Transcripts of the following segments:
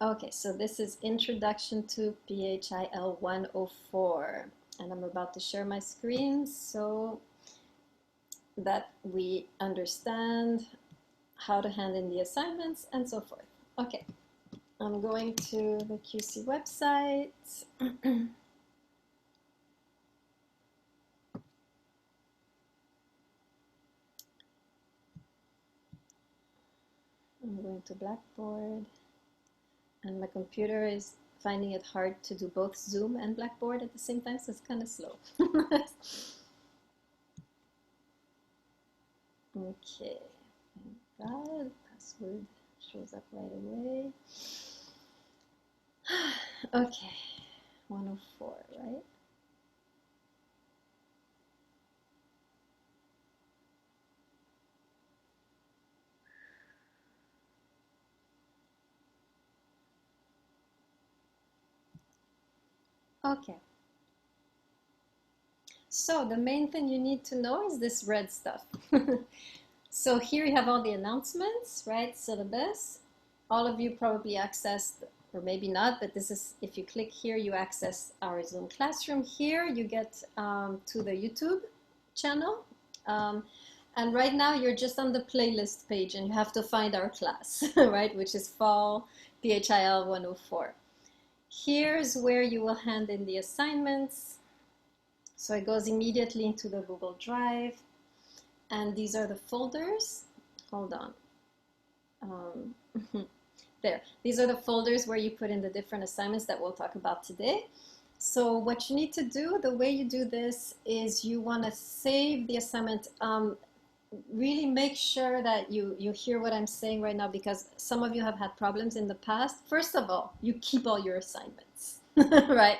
Okay, so this is Introduction to PHIL 104, and I'm about to share my screen so that we understand how to hand in the assignments and so forth. Okay, I'm going to the QC website. I'm going to Blackboard, and my computer is finding it hard to do both Zoom and Blackboard at the same time, so it's kind of slow. Okay, thank God, password shows up right away. Okay, 104, right? Okay. So the main thing you need to know is this red stuff. So here you have all the announcements, right? Syllabus. All of you probably accessed, or maybe not, but this is, if you click here, you access our Zoom classroom. Here you get to the YouTube channel. And right now you're just on the playlist page and you have to find our class, right? Which is Fall PHIL 104. Here's where you will hand in the assignments. So it goes immediately into the Google Drive. And these are the folders. Hold on. There. These are the folders where you put in the different assignments that we'll talk about today. So what you need to do, the way you do this is you want to save the assignment. Really make sure that you hear what I'm saying right now, because some of you have had problems in the past. First of all, you keep all your assignments, right?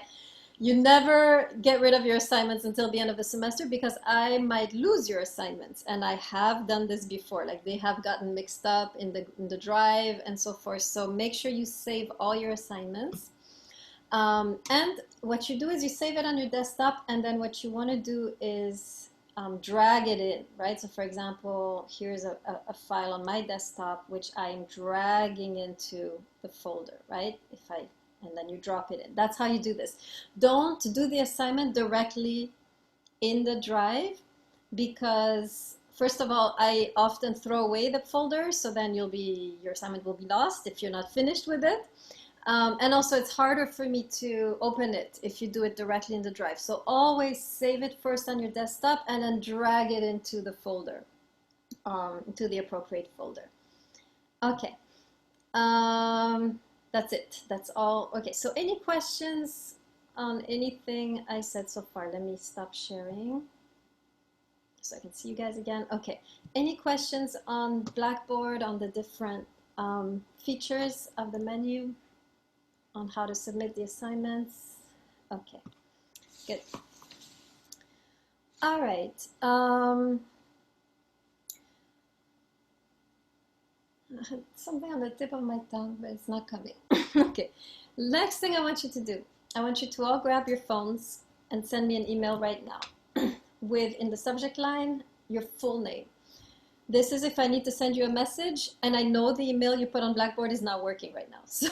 You never get rid of your assignments until the end of the semester, because I might lose your assignments, and I have done this before. Like, they have gotten mixed up in the drive and so forth. So make sure you save all your assignments. And what you do is you save it on your desktop, and then what you want to do is drag it in, right? So for example, here's a file on my desktop which I'm dragging into the folder, right? And then you drop it in. That's how you do this. Don't do the assignment directly in the drive, because first of all, I often throw away the folder, so then your assignment will be lost if you're not finished with it. And also it's harder for me to open it if you do it directly in the drive. So always save it first on your desktop and then drag it into the folder, into the appropriate folder. Okay. That's it. That's all. Okay, so any questions on anything I said so far? Let me stop sharing so I can see you guys again. Okay, any questions on Blackboard, on the different features of the menu, on how to submit the assignments? Okay, good. All right. Something on the tip of my tongue, but it's not coming. Okay, next thing I want you to do, I want you to all grab your phones and send me an email right now with, in the subject line, your full name. This is if I need to send you a message and I know the email you put on Blackboard is not working right now. So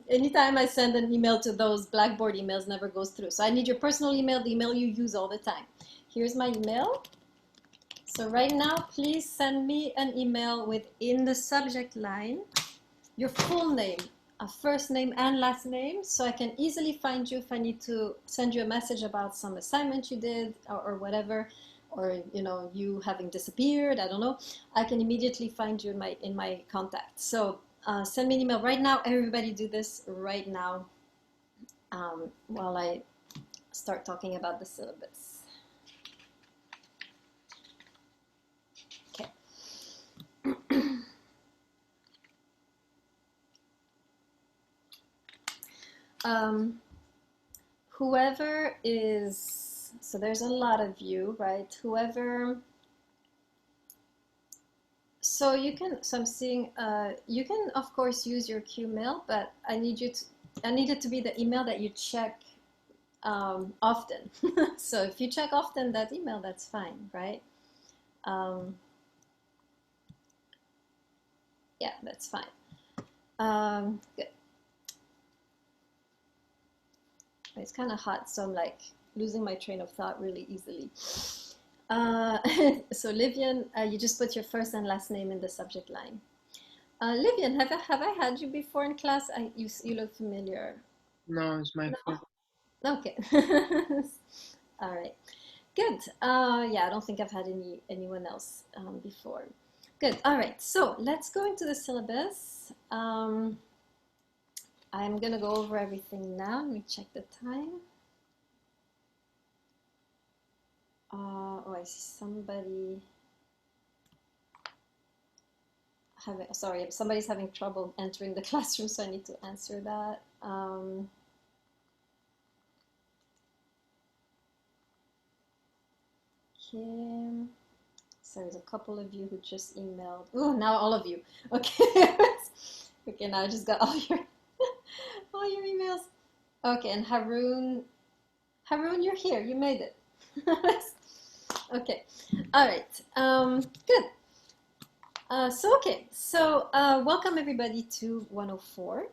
anytime I send an email to those Blackboard emails, never goes through. So I need your personal email, the email you use all the time. Here's my email. So right now, please send me an email with, in the subject line, your full name, a first name and last name, so I can easily find you if I need to send you a message about some assignment you did or whatever, or you having disappeared, I don't know. I can immediately find you in my contacts. So send me an email right now. Everybody do this right now while I start talking about the syllabus. Whoever is, so there's a lot of you, right? Whoever, so you can, so I'm seeing, you can of course use your Qmail, but I need it to be the email that you check often. So if you check often that email, that's fine, right? Yeah, that's fine. Good. It's kind of hot, so I'm like losing my train of thought really easily. So Livian, you just put your first and last name in the subject line. Livian, have I had you before in class? You look familiar. No, it's my first. No? Okay. All right. Good. Yeah, I don't think I've had anyone else before. Good. All right. So let's go into the syllabus. I'm gonna go over everything now. Let me check the time. Oh, I see somebody sorry, somebody's having trouble entering the classroom, so I need to answer that. Okay. So there's a couple of you who just emailed. Oh, now all of you. Okay. Okay, now I just got all your emails. Okay, and Haroon, you're here. You made it. Okay. All right. Good. Welcome everybody to 104.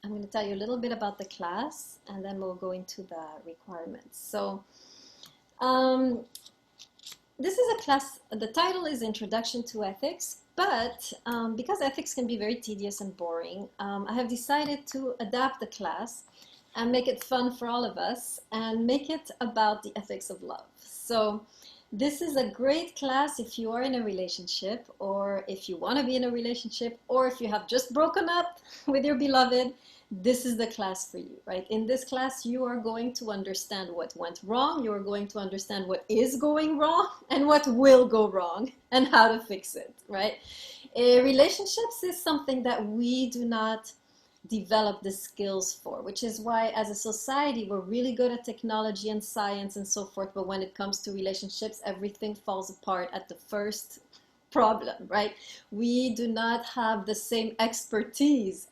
I'm going to tell you a little bit about the class, and then we'll go into the requirements. So, this is a class, the title is Introduction to Ethics, but because ethics can be very tedious and boring, I have decided to adapt the class and make it fun for all of us and make it about the ethics of love. So this is a great class if you are in a relationship, or if you want to be in a relationship, or if you have just broken up with your beloved. This is the class for you, right? In this class, you are going to understand what went wrong, you are going to understand what is going wrong, and what will go wrong, and how to fix it, right? Relationships is something that we do not develop the skills for, which is why as a society we're really good at technology and science and so forth, but when it comes to relationships, everything falls apart at the first problem, right? We do not have the same expertise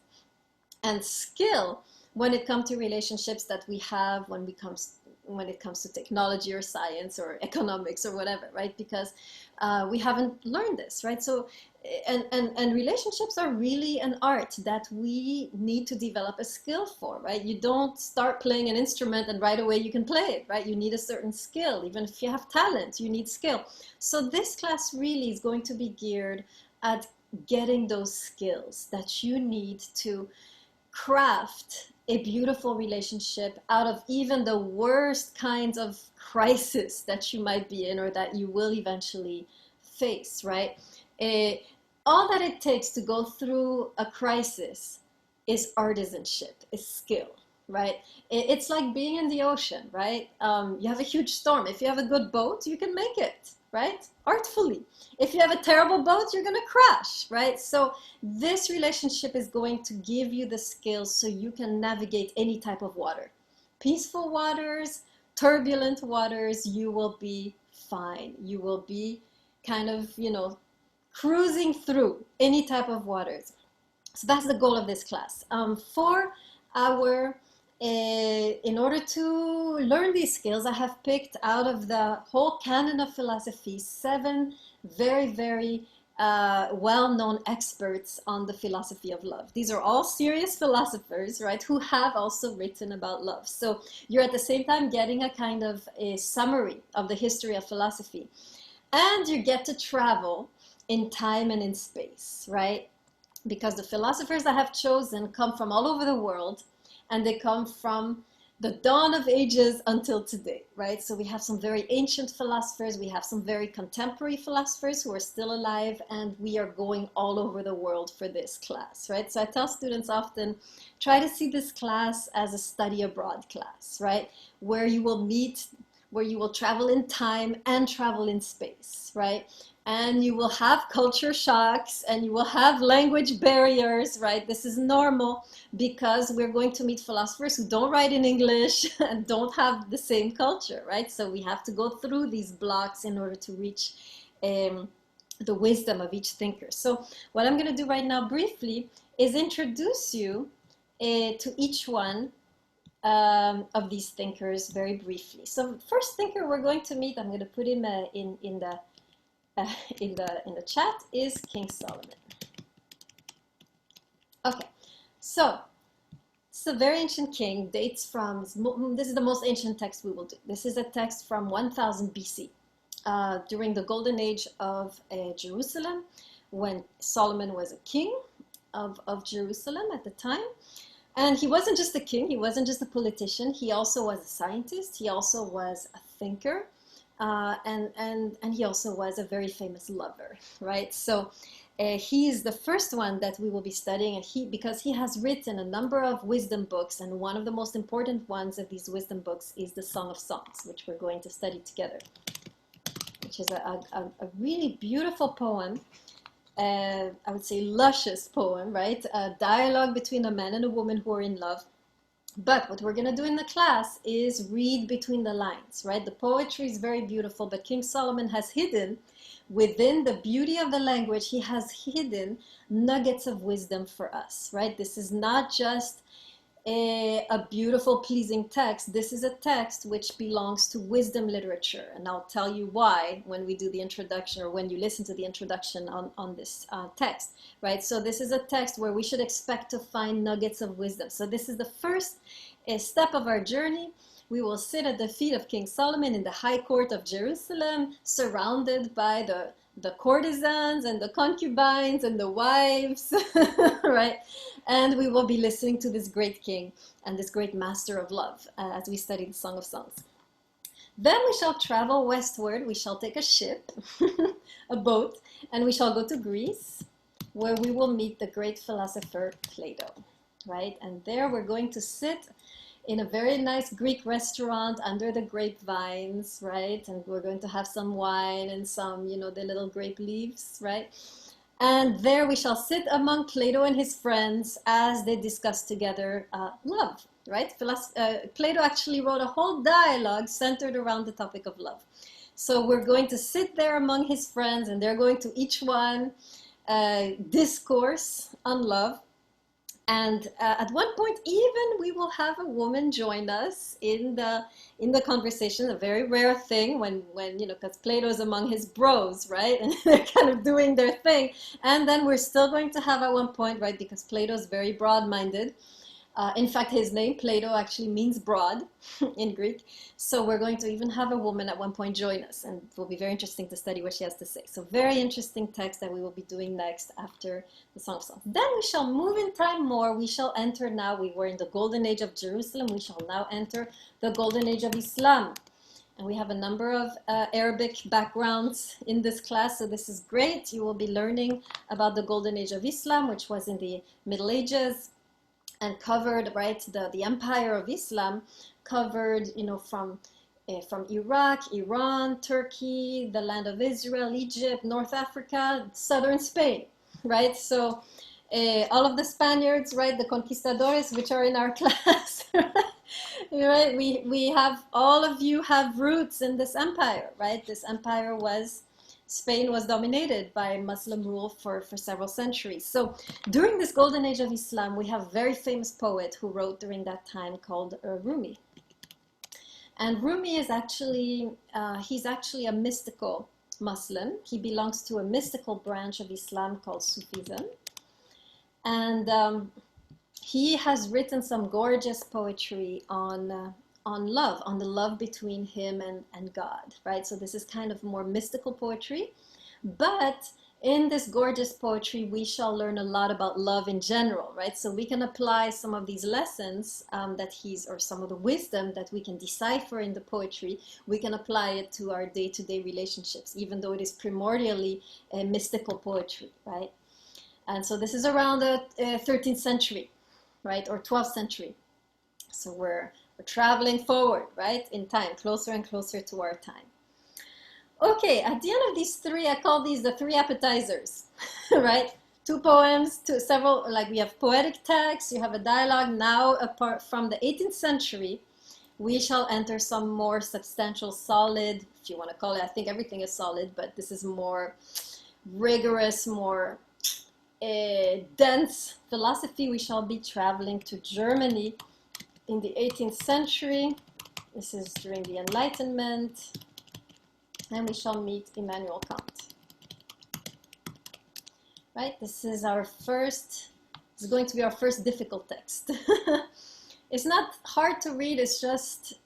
and skill when it comes to relationships that we have when it comes to technology or science or economics or whatever, right? Because we haven't learned this, right? So, and relationships are really an art that we need to develop a skill for, right? You don't start playing an instrument and right away you can play it, right? You need a certain skill. Even if you have talent, you need skill. So this class really is going to be geared at getting those skills that you need to craft a beautiful relationship out of even the worst kinds of crisis that you might be in or that you will eventually face, right? All that it takes to go through a crisis is artisanship, is skill, right? It's like being in the ocean, right? You have a huge storm. If you have a good boat, you can make it, right? Artfully. If you have a terrible boat, you're going to crash, right? So this relationship is going to give you the skills so you can navigate any type of water. Peaceful waters, turbulent waters, you will be fine. You will be kind of, cruising through any type of waters. So that's the goal of this class. In order to learn these skills, I have picked out of the whole canon of philosophy 7 very, very well-known experts on the philosophy of love. These are all serious philosophers, right, who have also written about love. So you're at the same time getting a kind of a summary of the history of philosophy. And you get to travel in time and in space, right? Because the philosophers I have chosen come from all over the world, and they come from the dawn of ages until today, right? So we have some very ancient philosophers, we have some very contemporary philosophers who are still alive, and we are going all over the world for this class, right? So I tell students often, try to see this class as a study abroad class, right? Where you will travel in time and travel in space, right? And you will have culture shocks and you will have language barriers, right? This is normal because we're going to meet philosophers who don't write in English and don't have the same culture, right? So we have to go through these blocks in order to reach the wisdom of each thinker. So what I'm going to do right now briefly is introduce you to each one of these thinkers very briefly. So first thinker we're going to meet, I'm going to put him in the chat, is King Solomon. Okay, so is a very ancient king, dates from, this is the most ancient text we will do. This is a text from 1000 BC, during the golden age of Jerusalem, when Solomon was a king of Jerusalem at the time. And he wasn't just a king, he wasn't just a politician, he also was a scientist, he also was a thinker, and he also was a very famous lover, right? So he is the first one that we will be studying, and because he has written a number of wisdom books, and one of the most important ones of these wisdom books is the Song of Songs, which we're going to study together, which is a really beautiful poem. I would say luscious poem, right? A dialogue between a man and a woman who are in love. But what we're going to do in the class is read between the lines, right? The poetry is very beautiful, but King Solomon has hidden, within the beauty of the language, he has hidden nuggets of wisdom for us, right? This is not just a beautiful, pleasing text. This is a text which belongs to wisdom literature. And I'll tell you why when we do the introduction, or when you listen to the introduction on this text, right? So this is a text where we should expect to find nuggets of wisdom. So this is the first step of our journey. We will sit at the feet of King Solomon in the high court of Jerusalem, surrounded by the courtesans and the concubines and the wives, right? And we will be listening to this great king and this great master of love as we study the Song of Songs. Then we shall travel westward. We shall take a ship, a boat, and we shall go to Greece, where we will meet the great philosopher Plato, right? And there we're going to sit in a very nice Greek restaurant under the grapevines, right? And we're going to have some wine and some, the little grape leaves, right? And there we shall sit among Plato and his friends as they discuss together love, right? Plato actually wrote a whole dialogue centered around the topic of love. So we're going to sit there among his friends, and they're going to each one discourse on love. And at one point, even we will have a woman join us in the conversation, a very rare thing when because Plato's among his bros, right? And they're kind of doing their thing. And then we're still going to have at one point, right, because Plato's very broad-minded. In fact, his name, Plato, actually means broad in Greek. So we're going to even have a woman at one point join us, and it will be very interesting to study what she has to say. So very interesting text that we will be doing next after the Song of Songs. Then we shall move in time more. We shall enter now, we were in the golden age of Jerusalem. We shall now enter the golden age of Islam. And we have a number of Arabic backgrounds in this class, so this is great. You will be learning about the golden age of Islam, which was in the Middle Ages, and covered, right, the empire of Islam covered, from Iraq, Iran, Turkey, the land of Israel, Egypt, North Africa, southern Spain, right? So all of the Spaniards, right, the conquistadores, which are in our class, right? We have, all of you have roots in this empire, right? This empire Spain was dominated by Muslim rule for several centuries. So during this golden age of Islam, we have a very famous poet who wrote during that time called Rumi. And Rumi is actually, he's actually a mystical Muslim. He belongs to a mystical branch of Islam called Sufism. And he has written some gorgeous poetry on love, on the love between him and God, right? So this is kind of more mystical poetry, but in this gorgeous poetry, we shall learn a lot about love in general, right? So we can apply some of these lessons or some of the wisdom that we can decipher in the poetry, we can apply it to our day-to-day relationships, even though it is primordially a mystical poetry, right? And so this is around the 13th century, right? Or 12th century. So we're traveling forward, right, in time, closer and closer to our time. Okay, at the end of these three, I call these the three appetizers, right? Two poems, several, like we have poetic texts, you have a dialogue. Now, apart from the 18th century, we shall enter some more substantial, solid, if you want to call it, I think everything is solid, but this is more rigorous, more dense philosophy. We shall be traveling to Germany in the 18th century. This is during the Enlightenment, and we shall meet Immanuel Kant. Right, this is going to be our first difficult text. it's not hard to read, it's just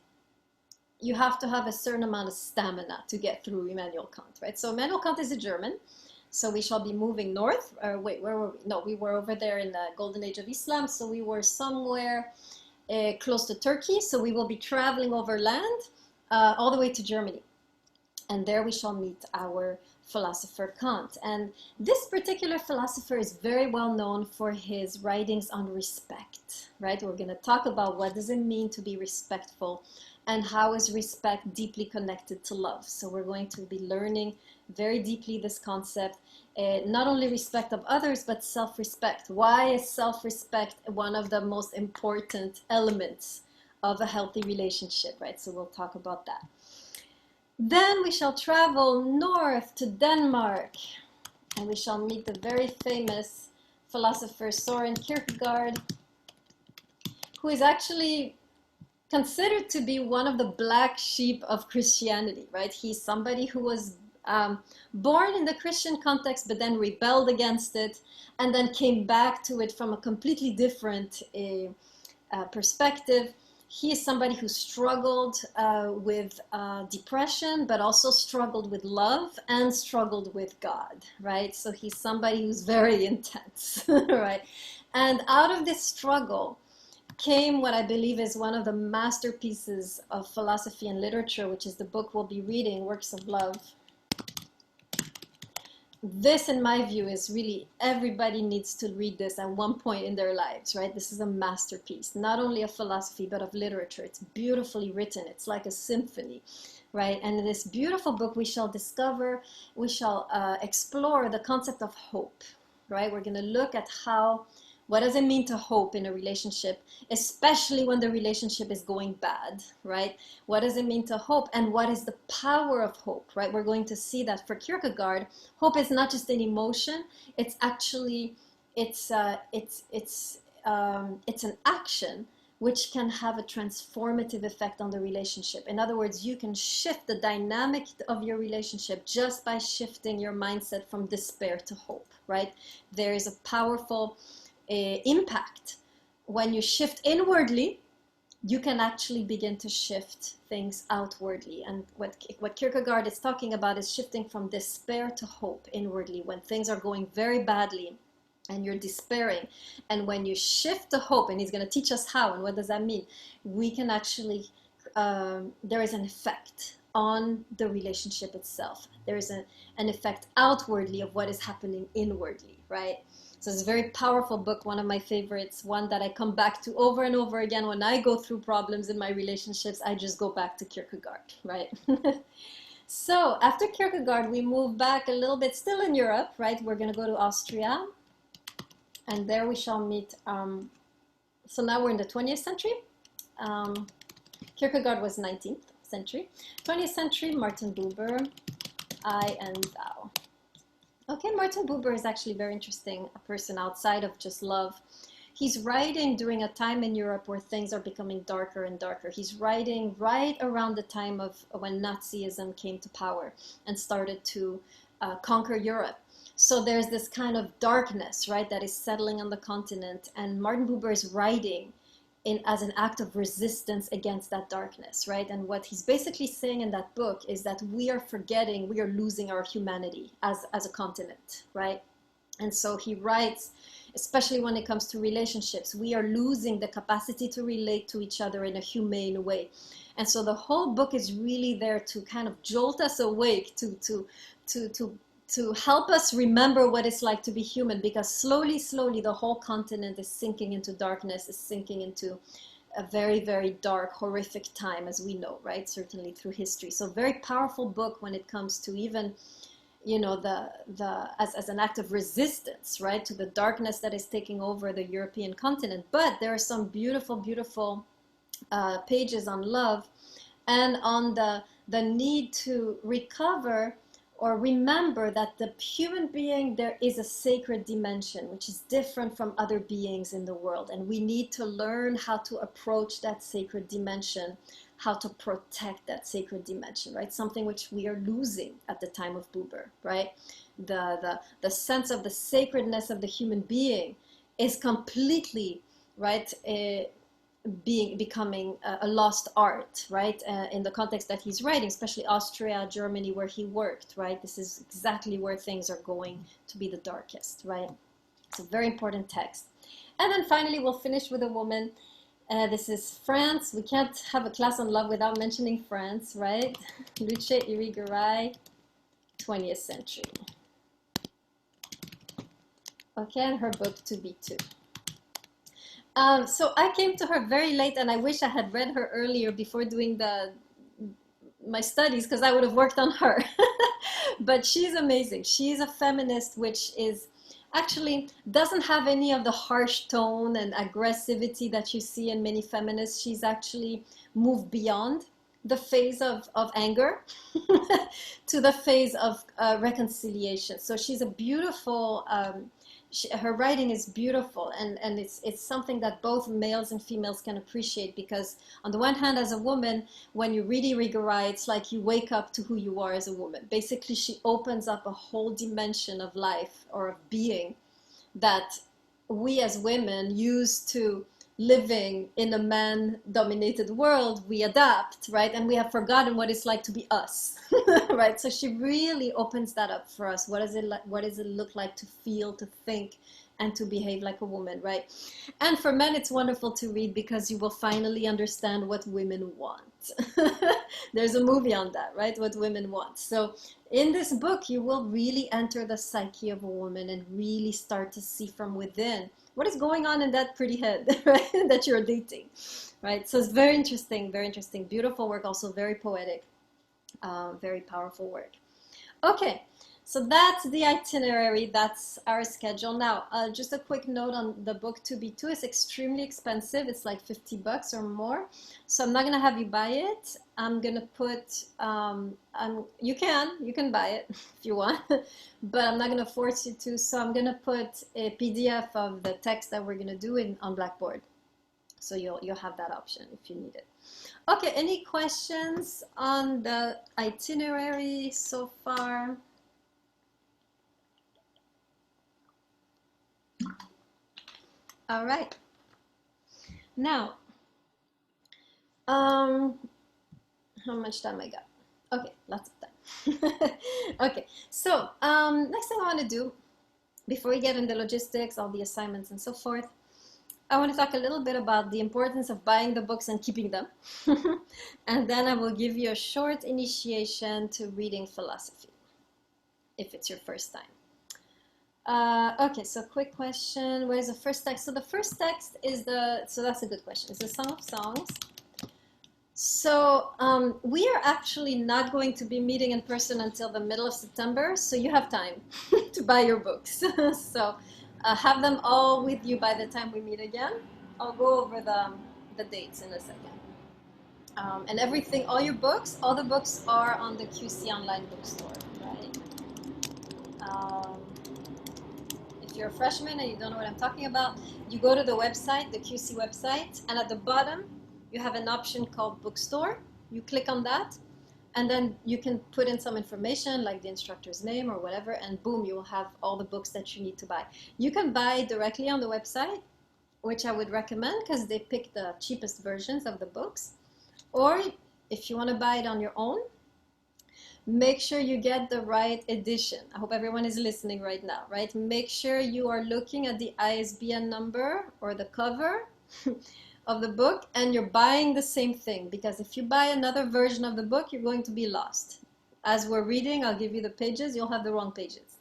you have to have a certain amount of stamina to get through Immanuel Kant, right? So Immanuel Kant is a German. So we shall be moving north. Wait, where were we? No, we were over there in the Golden Age of Islam. So we were somewhere close to Turkey. So we will be traveling over land all the way to Germany. And there we shall meet our philosopher Kant. And this particular philosopher is very well known for his writings on respect, right? We're going to talk about what does it mean to be respectful and how is respect deeply connected to love. So we're going to be learning very deeply this concept, not only respect of others, but self-respect. Why is self-respect one of the most important elements of a healthy relationship, right? So we'll talk about that. Then we shall travel north to Denmark, and we shall meet the very famous philosopher Soren Kierkegaard, who is actually considered to be one of the black sheep of Christianity, right? He's somebody who was born in the Christian context, but then rebelled against it, and then came back to it from a completely different perspective. He is somebody who struggled with depression, but also struggled with love and struggled with God, right? So he's somebody who's very intense, right? And out of this struggle came what I believe is one of the masterpieces of philosophy and literature, which is the book we'll be reading, Works of Love. This, in my view, is really, everybody needs to read this at one point in their lives, right? This is a masterpiece, not only of philosophy, but of literature. It's beautifully written. It's like a symphony, right? And in this beautiful book, we shall explore the concept of hope, right? We're going to look at what does it mean to hope in a relationship, especially when the relationship is going bad, right? What does it mean to hope, and what is the power of hope, right? We're going to see that for Kierkegaard, hope is not just an emotion. It's actually, it's an action which can have a transformative effect on the relationship. In other words, you can shift the dynamic of your relationship just by shifting your mindset from despair to hope, right? There is a powerful impact. When you shift inwardly, you can actually begin to shift things outwardly. And what Kierkegaard is talking about is shifting from despair to hope inwardly, when things are going very badly and you're despairing. And when you shift to hope, and he's going to teach us how and what does that mean, we can actually, there is an effect on the relationship itself. There is an effect outwardly of what is happening inwardly, right? So it's a very powerful book, one of my favorites, one that I come back to over and over again. When I go through problems in my relationships, I just go back to Kierkegaard, right? So after Kierkegaard, we move back a little bit, still in Europe, right? We're going to go to Austria, and there we shall meet, so now we're in the 20th century. Kierkegaard was 19th century. 20th century, Martin Buber, I and Thou. Okay, Martin Buber is actually very interesting, a person outside of just love. He's writing during a time in Europe where things are becoming darker and darker. He's writing right around the time of when Nazism came to power and started to conquer Europe. So there's this kind of darkness, right, that is settling on the continent, and Martin Buber is writing as an act of resistance against that darkness, right? And what he's basically saying in that book is that we are forgetting, we are losing our humanity as a continent, right? And so he writes, especially when it comes to relationships, we are losing the capacity to relate to each other in a humane way. And so the whole book is really there to kind of jolt us awake, to help us remember what it's like to be human, because slowly, the whole continent is sinking into darkness, is sinking into a very, very dark, horrific time, as we know, right? Certainly through history. So very powerful book when it comes to even, you know, as an act of resistance, right, to the darkness that is taking over the European continent. But there are some beautiful, beautiful pages on love and on the need to recover or remember that the human being, there is a sacred dimension which is different from other beings in the world. And we need to learn how to approach that sacred dimension, how to protect that sacred dimension, right? Something which we are losing at the time of Buber, right? The sense of the sacredness of the human being is completely, right, becoming a lost art, right? In the context that he's writing, especially Austria, Germany, where he worked, right? This is exactly where things are going to be the darkest, right? It's a very important text. And then finally, we'll finish with a woman. This is France. We can't have a class on love without mentioning France, right? Luce Irigaray, 20th century. Okay, and her book To Be Two. So I came to her very late, and I wish I had read her earlier before doing my studies, because I would have worked on her. But she's amazing. She's a feminist, which is actually doesn't have any of the harsh tone and aggressivity that you see in many feminists. She's actually moved beyond the phase of anger to the phase of reconciliation. So she's a beautiful her writing is beautiful, and it's something that both males and females can appreciate, because on the one hand, as a woman, when you read Irigaray, it's like you wake up to who you are as a woman. Basically, she opens up a whole dimension of life or of being that we as women used to living in a man-dominated world, we adapt, right? And we have forgotten what it's like to be us, right? So she really opens that up for us. What does it look like to feel, to think, and to behave like a woman, right? And for men, it's wonderful to read because you will finally understand what women want. There's a movie on that, right? What women want. So in this book, you will really enter the psyche of a woman and really start to see from within what is going on in that pretty head, right? That you're dating, right? So it's very interesting, beautiful work, also very poetic, very powerful work. Okay, so that's the itinerary, that's our schedule. Now, just a quick note on the book To Be Two. It's extremely expensive. It's like $50 or more. So I'm not gonna have you buy it. I'm gonna put, you can buy it if you want, but I'm not gonna force you to. So I'm gonna put a PDF of the text that we're gonna do on Blackboard. So you'll have that option if you need it. Okay, any questions on the itinerary so far? All right. Now, how much time I got? Okay, lots of time. Okay, so next thing I want to do, before we get into logistics, all the assignments and so forth, I want to talk a little bit about the importance of buying the books and keeping them. And then I will give you a short initiation to reading philosophy, if it's your first time. Okay, so quick question. Where's the first text? So the first text is so that's a good question. It's the Song of Songs. So we are actually not going to be meeting in person until the middle of September, so you have time to buy your books. So have them all with you by the time we meet again. I'll go over the dates in a second. And everything, all the books are on the QC online bookstore, right? If you're a freshman and you don't know what I'm talking about, you go to the website, the QC website, and at the bottom, you have an option called Bookstore. You click on that, and then you can put in some information like the instructor's name or whatever, and boom, you will have all the books that you need to buy. You can buy directly on the website, which I would recommend because they pick the cheapest versions of the books. Or if you want to buy it on your own, make sure you get the right edition. I hope everyone is listening right now, right? Make sure you are looking at the ISBN number or the cover of the book, and you're buying the same thing, because if you buy another version of the book, you're going to be lost. As we're reading, I'll give you the pages, you'll have the wrong pages.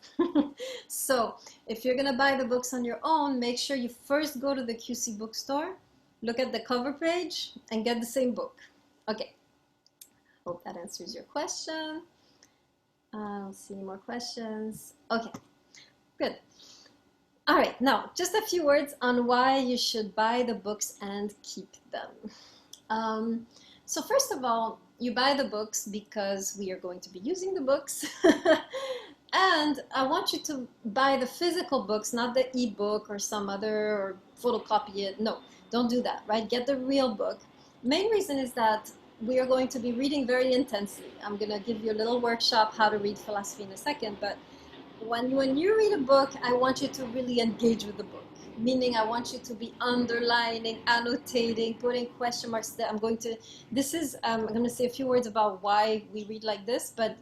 So if you're going to buy the books on your own, make sure you first go to the QC bookstore, look at the cover page, and get the same book. Okay. Hope that answers your question. I don't see any more questions. Okay, good. All right, now just a few words on why you should buy the books and keep them. So first of all, you buy the books because we are going to be using the books. And I want you to buy the physical books, not the ebook or some other, or photocopy it. No, don't do that, right? Get the real book. Main reason is that we are going to be reading very intensely. I'm going to give you a little workshop how to read philosophy in a second, but when you read a book, I want you to really engage with the book. meaning I want you to be underlining, annotating, putting question marks there. I'm going to say a few words about why we read like this, but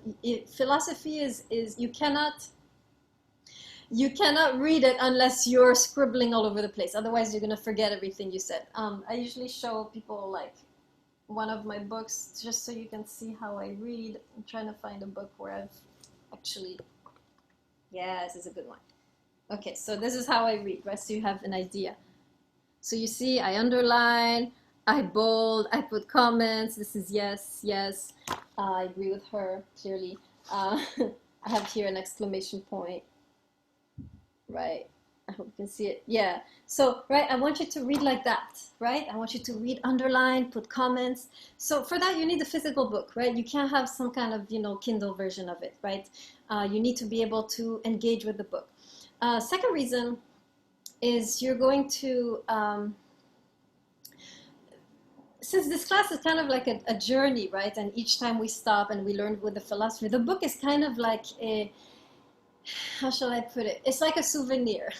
philosophy is you cannot read it unless you're scribbling all over the place. Otherwise, you're going to forget everything you said. I usually show people like one of my books just so you can see how I read. I'm trying to find a book where I've actually, yeah, this is a good one. Okay, so this is how I read, right? So you have an idea. So you see, I underline, I bold, I put comments. This is yes, yes. I agree with her, clearly. I have here an exclamation point. Right, I hope you can see it. Yeah, so right, I want you to read like that, right? I want you to read, underline, put comments. So for that you need a physical book, right? You can't have some kind of Kindle version of it, right? You need to be able to engage with the book. Second reason is you're going to since this class is kind of like a journey, right? And each time we stop and we learn with the philosopher, the book is kind of like a, how shall I put it? It's like a souvenir.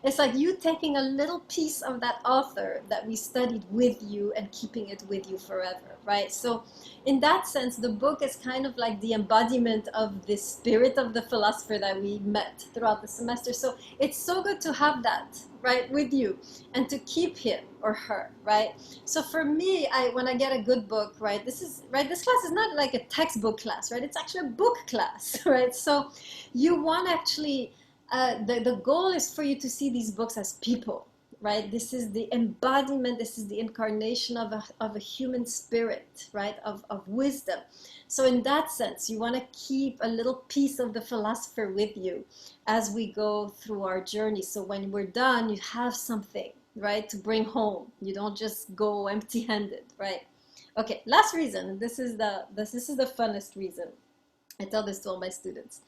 It's like you taking a little piece of that author that we studied with you and keeping it with you forever, right? So in that sense, the book is kind of like the embodiment of the spirit of the philosopher that we met throughout the semester. So it's so good to have that, right, with you and to keep him or her, right? So for me, when I get a good book, right, this class is not like a textbook class, right? It's actually a book class, right? So you want actually, the goal is for you to see these books as people, right? This is the embodiment, this is the incarnation of a human spirit, right? Of wisdom. So in that sense, you want to keep a little piece of the philosopher with you as we go through our journey. So when we're done, you have something, right, to bring home. You don't just go empty-handed, right? Okay, last reason, this is the funnest reason. I tell this to all my students.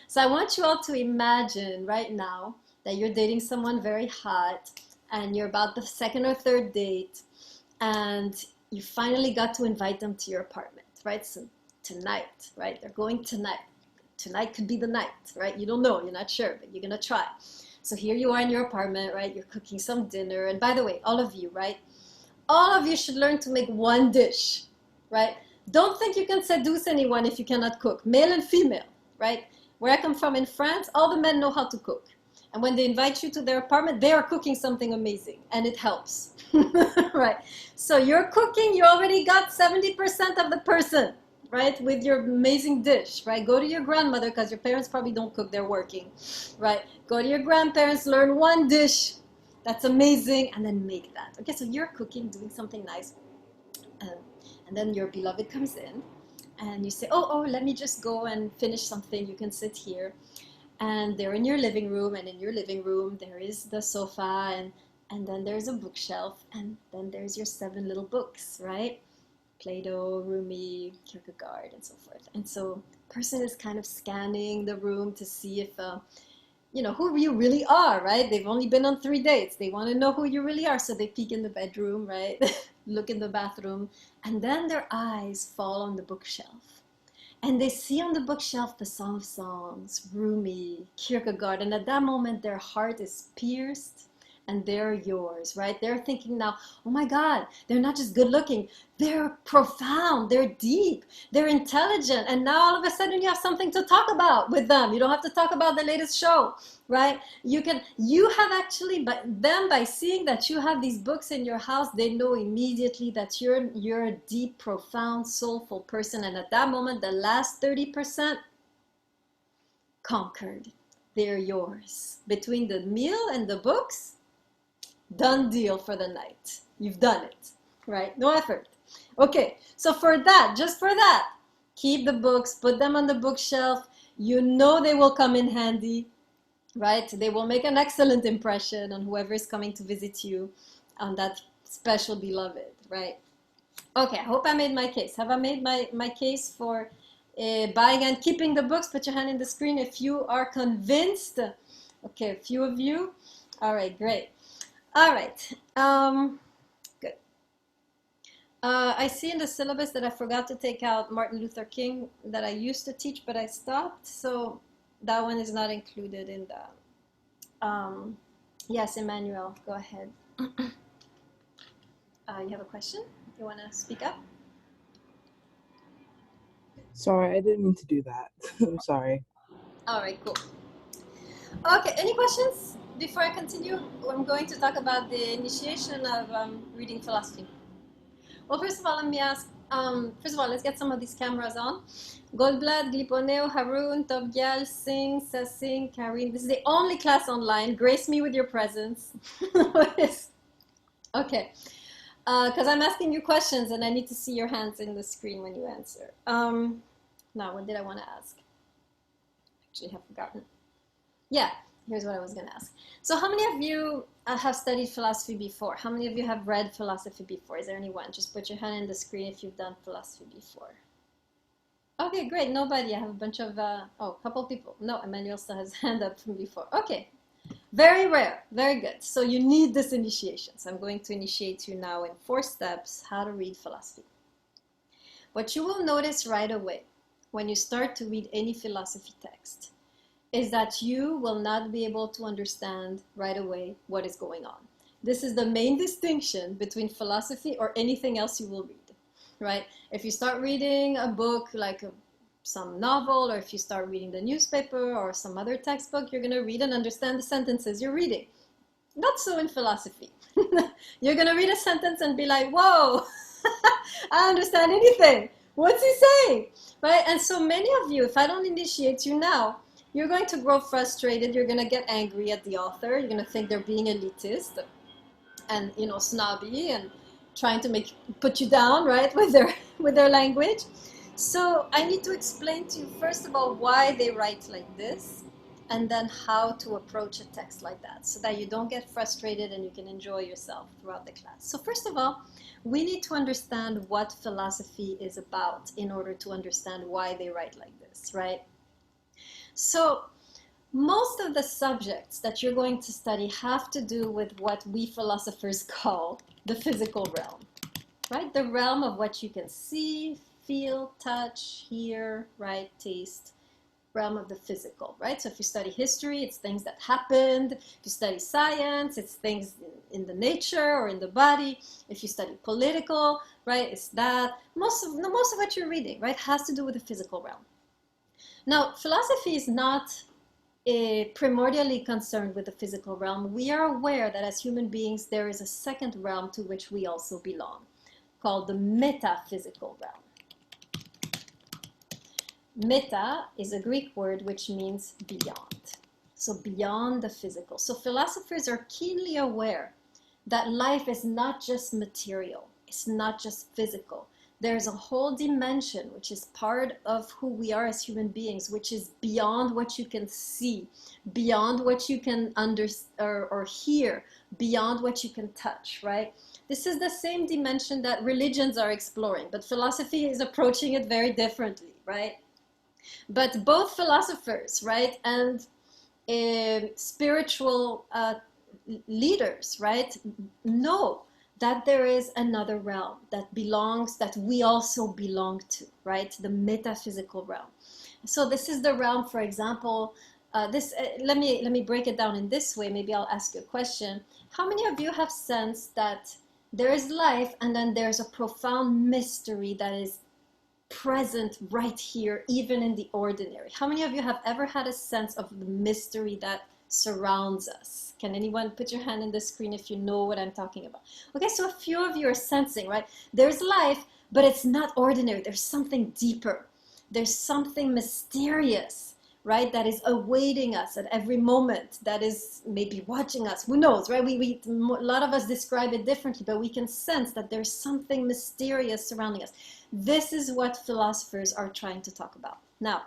So I want you all to imagine right now that you're dating someone very hot and you're about the second or third date and you finally got to invite them to your apartment, right? So tonight, right? They're going tonight. Tonight could be the night, right? You don't know, you're not sure, but you're gonna try. So here you are in your apartment, right? You're cooking some dinner. And by the way, all of you, right? All of you should learn to make one dish, right? Don't think you can seduce anyone if you cannot cook, male and female, right? Where I come from in France, all the men know how to cook. And when they invite you to their apartment, they are cooking something amazing and it helps, right? So you're cooking, you already got 70% of the person, right? With your amazing dish, right? Go to your grandmother because your parents probably don't cook, they're working, right? Go to your grandparents, learn one dish. That's amazing, and then make that. Okay, so you're cooking, doing something nice, and then your beloved comes in, and you say, oh, let me just go and finish something. You can sit here, and they're in your living room, and in your living room there is the sofa, and then there's a bookshelf, and then there's your 7 little books, right? Plato, Rumi, Kierkegaard, and so forth. And so the person is kind of scanning the room to see if who you really are, right? They've only been on 3 dates. They want to know who you really are. So they peek in the bedroom, right? Look in the bathroom. And then their eyes fall on the bookshelf. And they see on the bookshelf the Song of Songs, Rumi, Kierkegaard. And at that moment, their heart is pierced and they're yours, right? They're thinking now, oh my God, they're not just good looking. They're profound, they're deep, they're intelligent. And now all of a sudden you have something to talk about with them. You don't have to talk about the latest show, right? You have actually, by seeing that you have these books in your house, they know immediately that you're a deep, profound, soulful person. And at that moment, the last 30% conquered. They're yours. Between the meal and the books, done deal for the night. You've done it, right? No effort. Okay, so just for that, keep the books, put them on the bookshelf. You know they will come in handy, right? They will make an excellent impression on whoever is coming to visit you, on that special beloved, right? Okay, I hope I made my case. Have I made my case for buying and keeping the books? Put your hand in the screen if you are convinced. Okay, a few of you. All right, great. All right, good. I see in the syllabus that I forgot to take out Martin Luther King that I used to teach, but I stopped. So that one is not included in Yes, Emmanuel, go ahead. You have a question? You want to speak up? Sorry, I didn't mean to do that. I'm sorry. All right, cool. Okay, any questions before I continue? I'm going to talk about the initiation of reading philosophy. Well, first of all, let me ask. First of all, let's get some of these cameras on. Goldblatt, Gliponeo, Haroon, Tobgyal, Singh, Sasing, Karim. This is the only class online. Grace me with your presence. Okay. Because I'm asking you questions and I need to see your hands in the screen when you answer. Now, what did I want to ask? Actually, I have forgotten. Yeah, here's what I was going to ask. So how many of you have studied philosophy before? How many of you have read philosophy before? Is there anyone? Just put your hand in the screen if you've done philosophy before. Okay, great. Nobody. I have a bunch of, a couple people. No, Emmanuel still has hand up from before. Okay. Very rare. Very good. So you need this initiation. So I'm going to initiate you now in 4 steps how to read philosophy. What you will notice right away when you start to read any philosophy text is that you will not be able to understand right away what is going on. This is the main distinction between philosophy or anything else you will read, right? If you start reading a book like some novel, or if you start reading the newspaper or some other textbook, you're going to read and understand the sentences you're reading. Not so in philosophy. You're going to read a sentence and be like, whoa, I understand anything. What's he saying? Right? And so many of you, if I don't initiate you now, you're going to grow frustrated. You're going to get angry at the author. You're going to think they're being elitist and, you know, snobby and trying to put you down, right, with their language. So I need to explain to you, first of all, why they write like this, and then how to approach a text like that so that you don't get frustrated and you can enjoy yourself throughout the class. So first of all, we need to understand what philosophy is about in order to understand why they write like this, right? So most of the subjects that you're going to study have to do with what we philosophers call the physical realm, right? The realm of what you can see, feel, touch, hear, right, taste, realm of the physical, right? So if you study history, it's things that happened. If you study science, it's things in the nature or in the body. If you study political, right, it's that. Most of what you're reading, right, has to do with the physical realm. Now, philosophy is not primordially concerned with the physical realm. We are aware that as human beings, there is a second realm to which we also belong, called the metaphysical realm. Meta is a Greek word which means beyond. So beyond the physical. So philosophers are keenly aware that life is not just material. It's not just physical. There's a whole dimension which is part of who we are as human beings, which is beyond what you can see, beyond what you can understand or hear, beyond what you can touch, right? This is the same dimension that religions are exploring, but philosophy is approaching it very differently, right? But both philosophers, right, and spiritual leaders, right, know that there is another realm that we also belong to, right, the metaphysical realm. So this is the realm, for example, let me break it down in this way. Maybe I'll ask you a question. How many of you have sensed that there is life and then there's a profound mystery that is present right here, even in the ordinary? How many of you have ever had a sense of the mystery that surrounds us? Can anyone put your hand in the screen if you know what I'm talking about? Okay, so a few of you are sensing, right? There's life, but it's not ordinary. There's something deeper. There's something mysterious, right, that is awaiting us at every moment, that is maybe watching us. Who knows, right? A lot of us describe it differently, but we can sense that there's something mysterious surrounding us. This is what philosophers are trying to talk about. Now,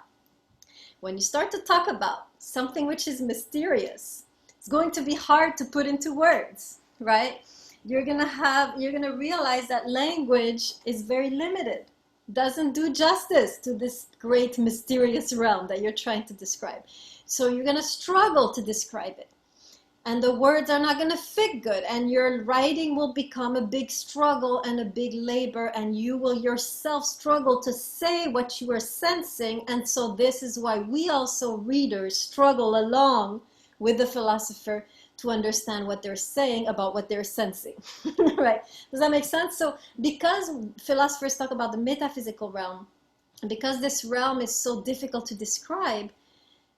when you start to talk about something which is mysterious, it's going to be hard to put into words, right? You're gonna realize that language is very limited, doesn't do justice to this great mysterious realm that you're trying to describe. So you're gonna struggle to describe it. And the words are not going to fit good, and your writing will become a big struggle and a big labor, and you will yourself struggle to say what you are sensing. And so this is why we also, readers, struggle along with the philosopher to understand what they're saying about what they're sensing, right? Does that make sense? So because philosophers talk about the metaphysical realm, and because this realm is so difficult to describe,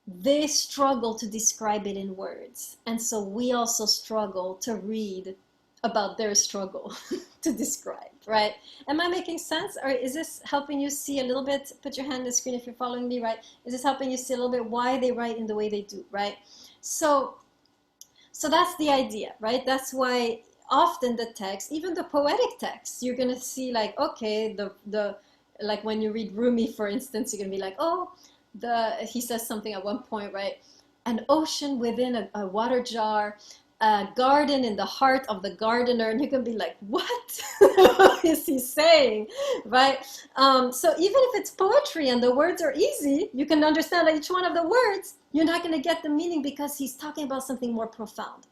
they struggle to describe it in words. And so we also struggle to read about their struggle to describe, right? Am I making sense? Or is this helping you see a little bit? Put your hand on the screen if you're following me, right? Is this helping you see a little bit why they write in the way they do, right? So that's the idea, right? That's why often the text, even the poetic texts, you're going to see like, okay, like when you read Rumi, for instance, you're going to be like, oh, he says something at one point, right? An ocean within a water jar, a garden in the heart of the gardener, and you can be like, what is he saying, right? So even if it's poetry and the words are easy, you can understand each one of the words, you're not going to get the meaning because he's talking about something more profound.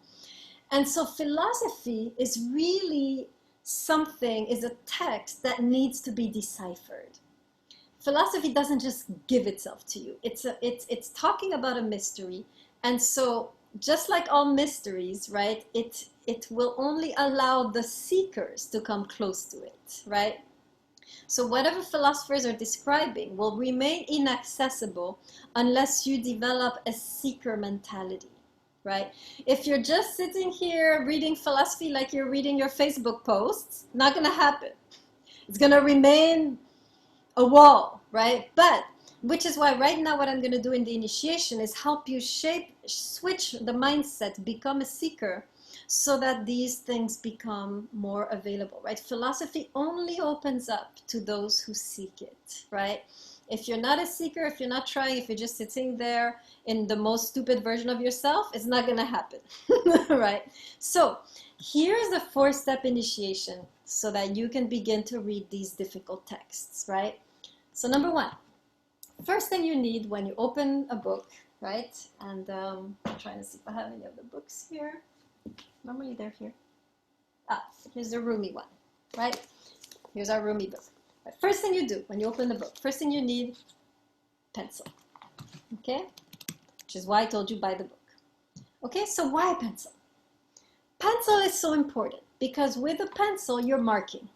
And so philosophy is really is a text that needs to be deciphered. Philosophy doesn't just give itself to you. It's talking about a mystery. And so just like all mysteries, right, it will only allow the seekers to come close to it, right? So whatever philosophers are describing will remain inaccessible unless you develop a seeker mentality, right? If you're just sitting here reading philosophy like you're reading your Facebook posts, not going to happen. It's going to remain a wall, right? But which is why right now what I'm going to do in the initiation is help you switch the mindset, become a seeker, so that these things become more available, right? Philosophy only opens up to those who seek it, right? If you're not a seeker, if you're not trying, if you're just sitting there in the most stupid version of yourself, it's not going to happen, right? So here's the 4-step initiation so that you can begin to read these difficult texts, right? So number 1, first thing you need when you open a book, right? And I'm trying to see if I have any of the books here. Normally they're here. Here's the Rumi one, right? Here's our Rumi book. Right, first thing you do when you open the book, first thing you need, pencil, okay? Which is why I told you buy the book. Okay, so why pencil? Pencil is so important because with a pencil, you're marking.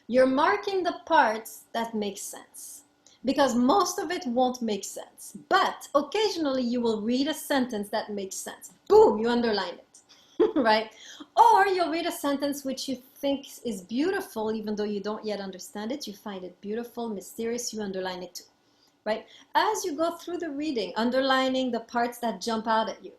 You're marking the parts that make sense because most of it won't make sense. But occasionally you will read a sentence that makes sense. Boom, you underline it, right? Or you'll read a sentence which you think is beautiful, even though you don't yet understand it. You find it beautiful, mysterious, you underline it too, right? As you go through the reading, underlining the parts that jump out at you,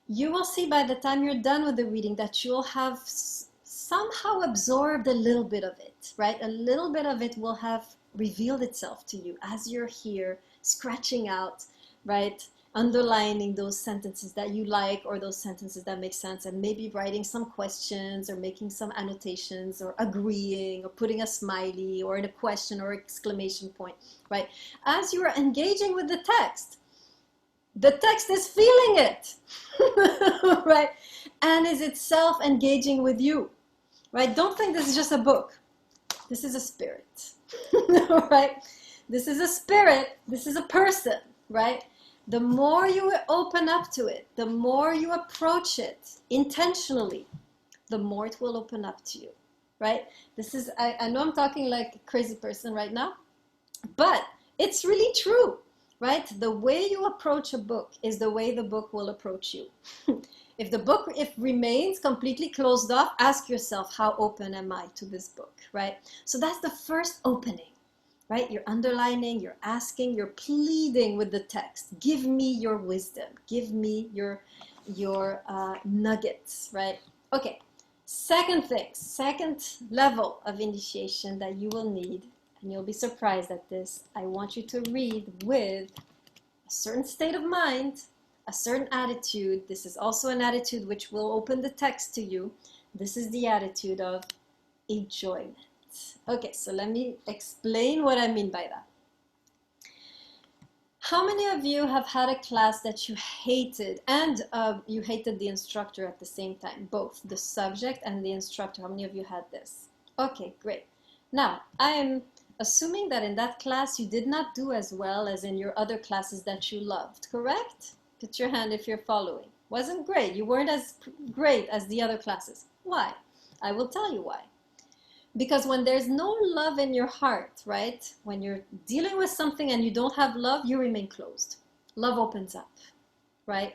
you will see by the time you're done with the reading that you'll have somehow absorbed a little bit of it, right? A little bit of it will have revealed itself to you as you're here scratching out, right? Underlining those sentences that you like or those sentences that make sense, and maybe writing some questions or making some annotations or agreeing or putting a smiley or in a question or exclamation point, right? As you are engaging with the text is feeling it, right? And is itself engaging with you, right? Don't think this is just a book. This is a spirit, right? This is a spirit. This is a person, right? The more you open up to it, the more you approach it intentionally, the more it will open up to you, right? This is, I know I'm talking like a crazy person right now, but it's really true, right? The way you approach a book is the way the book will approach you. If the book remains completely closed off, ask yourself, how open am I to this book, right? So that's the first opening, right? You're underlining, you're asking, you're pleading with the text. Give me your wisdom. Give me your nuggets, right? Okay, second level of initiation that you will need, and you'll be surprised at this, I want you to read with a certain state of mind, a certain attitude. This is also an attitude which will open the text to you. This is the attitude of enjoyment. Okay, so let me explain what I mean by that. How many of you have had a class that you hated and you hated the instructor at the same time? Both the subject and the instructor. How many of you had this? Okay, great. Now, I am assuming that in that class you did not do as well as in your other classes that you loved, correct? Put your hand if you're following. Wasn't great. You weren't as great as the other classes. Why? I will tell you why. Because when there's no love in your heart, right? When you're dealing with something and you don't have love, you remain closed. Love opens up, right?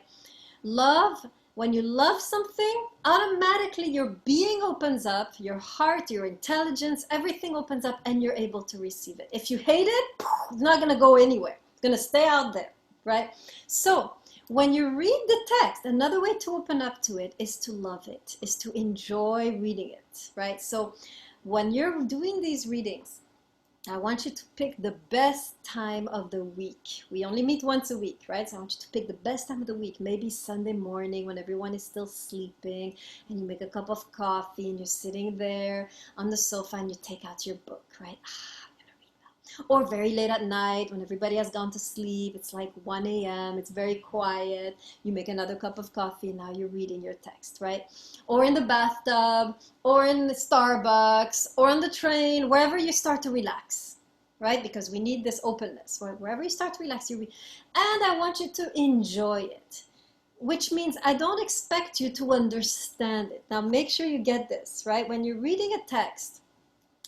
Love, when you love something, automatically your being opens up, your heart, your intelligence, everything opens up and you're able to receive it. If you hate it, it's not going to go anywhere. It's going to stay out there, right? So when you read the text, another way to open up to it is to love it, is to enjoy reading it, right? So when you're doing these readings, I want you to pick the best time of the week. We only meet once a week, right? So I want you to pick the best time of the week, maybe Sunday morning when everyone is still sleeping, and you make a cup of coffee and you're sitting there on the sofa and you take out your book, right? Or very late at night when everybody has gone to sleep, it's like 1 a.m., it's very quiet, you make another cup of coffee and now you're reading your text, right? Or in the bathtub, or in the Starbucks, or on the train, wherever you start to relax, right? Because we need this openness. Wherever you start to relax, you read. And I want you to enjoy it, which means I don't expect you to understand it. Now make sure you get this, right? When you're reading a text,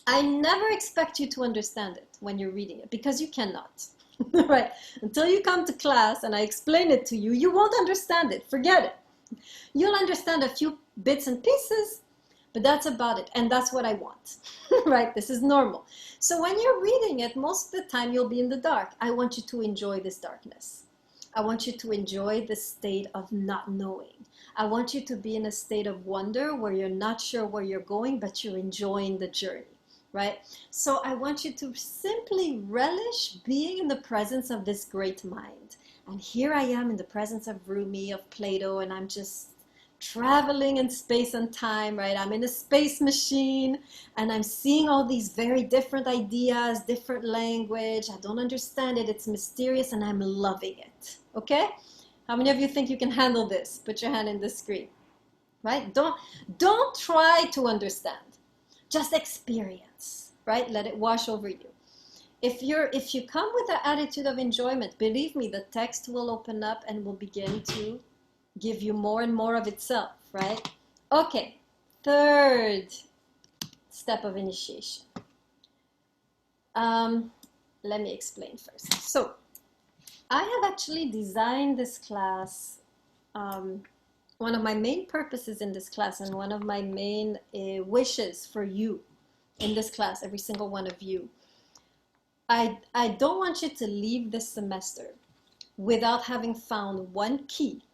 I never expect you to understand it when you're reading it, because you cannot, right? Until you come to class and I explain it to you, you won't understand it. Forget it. You'll understand a few bits and pieces, but that's about it. And that's what I want, right? This is normal. So when you're reading it, most of the time you'll be in the dark. I want you to enjoy this darkness. I want you to enjoy the state of not knowing. I want you to be in a state of wonder where you're not sure where you're going, but you're enjoying the journey. Right? So I want you to simply relish being in the presence of this great mind. And here I am in the presence of Rumi, of Plato, and I'm just traveling in space and time, right? I'm in a space machine and I'm seeing all these very different ideas, different language. I don't understand it. It's mysterious and I'm loving it. Okay? How many of you think you can handle this? Put your hand in the screen. Right? Don't try to understand. Just experience, right? Let it wash over you. If you come with the attitude of enjoyment, believe me, the text will open up and will begin to give you more and more of itself, right? Okay, third step of initiation. Let me explain first. So, I have actually designed this class. One of my main purposes in this class and one of my main wishes for you in this class, every single one of you, I don't want you to leave this semester without having found one key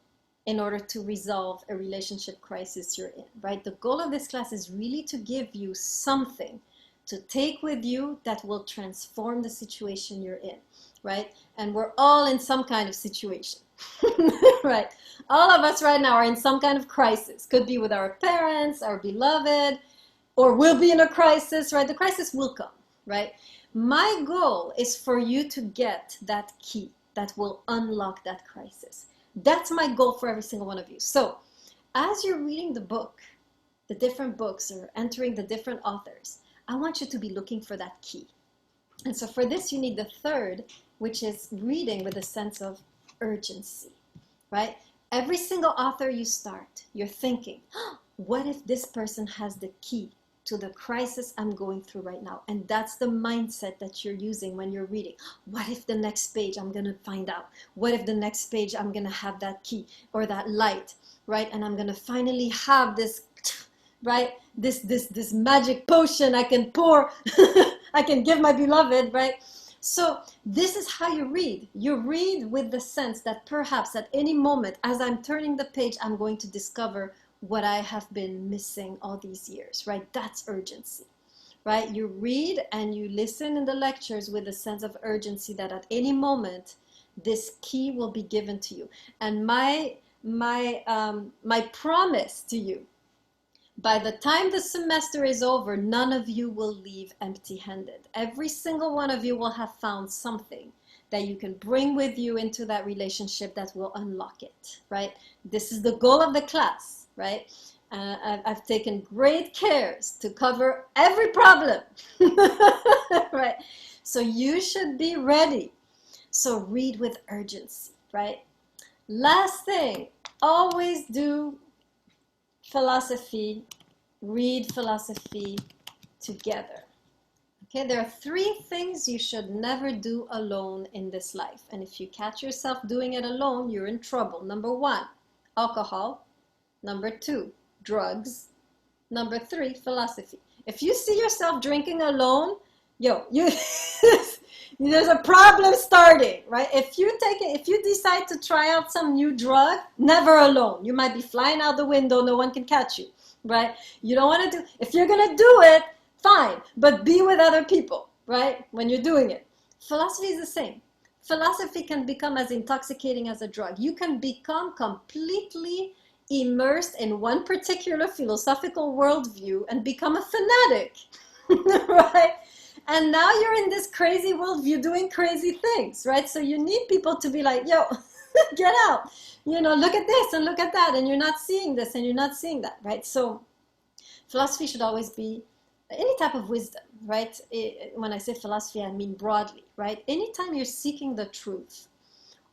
in order to resolve a relationship crisis you're in, right? The goal of this class is really to give you something to take with you that will transform the situation you're in, right? And we're all in some kind of situation, right? All of us right now are in some kind of crisis. Could be with our parents, our beloved, or will be in a crisis, right? The crisis will come, right? My goal is for you to get that key that will unlock that crisis. That's my goal for every single one of you. So as you're reading the book, the different books, or entering the different authors, I want you to be looking for that key. And so for this, you need the third, which is reading with a sense of urgency, right? Every single author you start, you're thinking, oh, what if this person has the key to the crisis I'm going through right now? And that's the mindset that you're using when you're reading. What if the next page I'm going to find out? What if the next page I'm going to have that key or that light, right? And I'm going to finally have this, right? This magic potion I can pour, I can give my beloved, right? So this is how you read. You read with the sense that perhaps at any moment, as I'm turning the page, I'm going to discover what I have been missing all these years, right? That's urgency, right? You read and you listen in the lectures with a sense of urgency that at any moment, this key will be given to you. And my promise to you, by the time the semester is over, none of you will leave empty-handed. Every single one of you will have found something that you can bring with you into that relationship that will unlock it, right? This is the goal of the class, right? I've taken great cares to cover every problem, right? So you should be ready. So read with urgency, right? Last thing, always do philosophy, read philosophy together. Okay, there are 3 things you should never do alone in this life. And if you catch yourself doing it alone, you're in trouble. Number 1, alcohol. Number 2, drugs. Number 3, philosophy. If you see yourself drinking alone, there's a problem starting, right? If you decide to try out some new drug, never alone. You might be flying out the window, no one can catch you, right? You don't want to do, if you're going to do it, fine, but be with other people, right? When you're doing it. Philosophy is the same. Philosophy can become as intoxicating as a drug. You can become completely immersed in one particular philosophical worldview and become a fanatic, right? And now you're in this crazy worldview doing crazy things, right? So you need people to be like, yo, get out, look at this and look at that, and you're not seeing this and you're not seeing that, right? So philosophy should always be any type of wisdom, right? When I say philosophy, I mean broadly, right? Anytime you're seeking the truth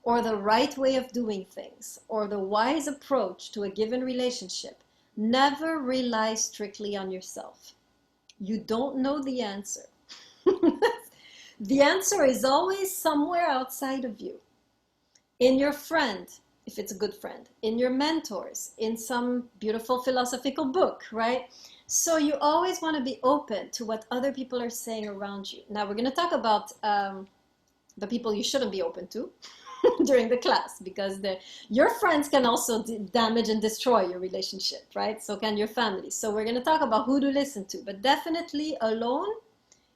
or the right way of doing things or the wise approach to a given relationship, never rely strictly on yourself. You don't know the answer. The answer is always somewhere outside of you. In your friend, if it's a good friend, in your mentors, in some beautiful philosophical book, right? So you always want to be open to what other people are saying around you. Now we're going to talk about the people you shouldn't be open to during the class, because your friends can also damage and destroy your relationship, right? So can your family. So we're going to talk about who to listen to, but definitely alone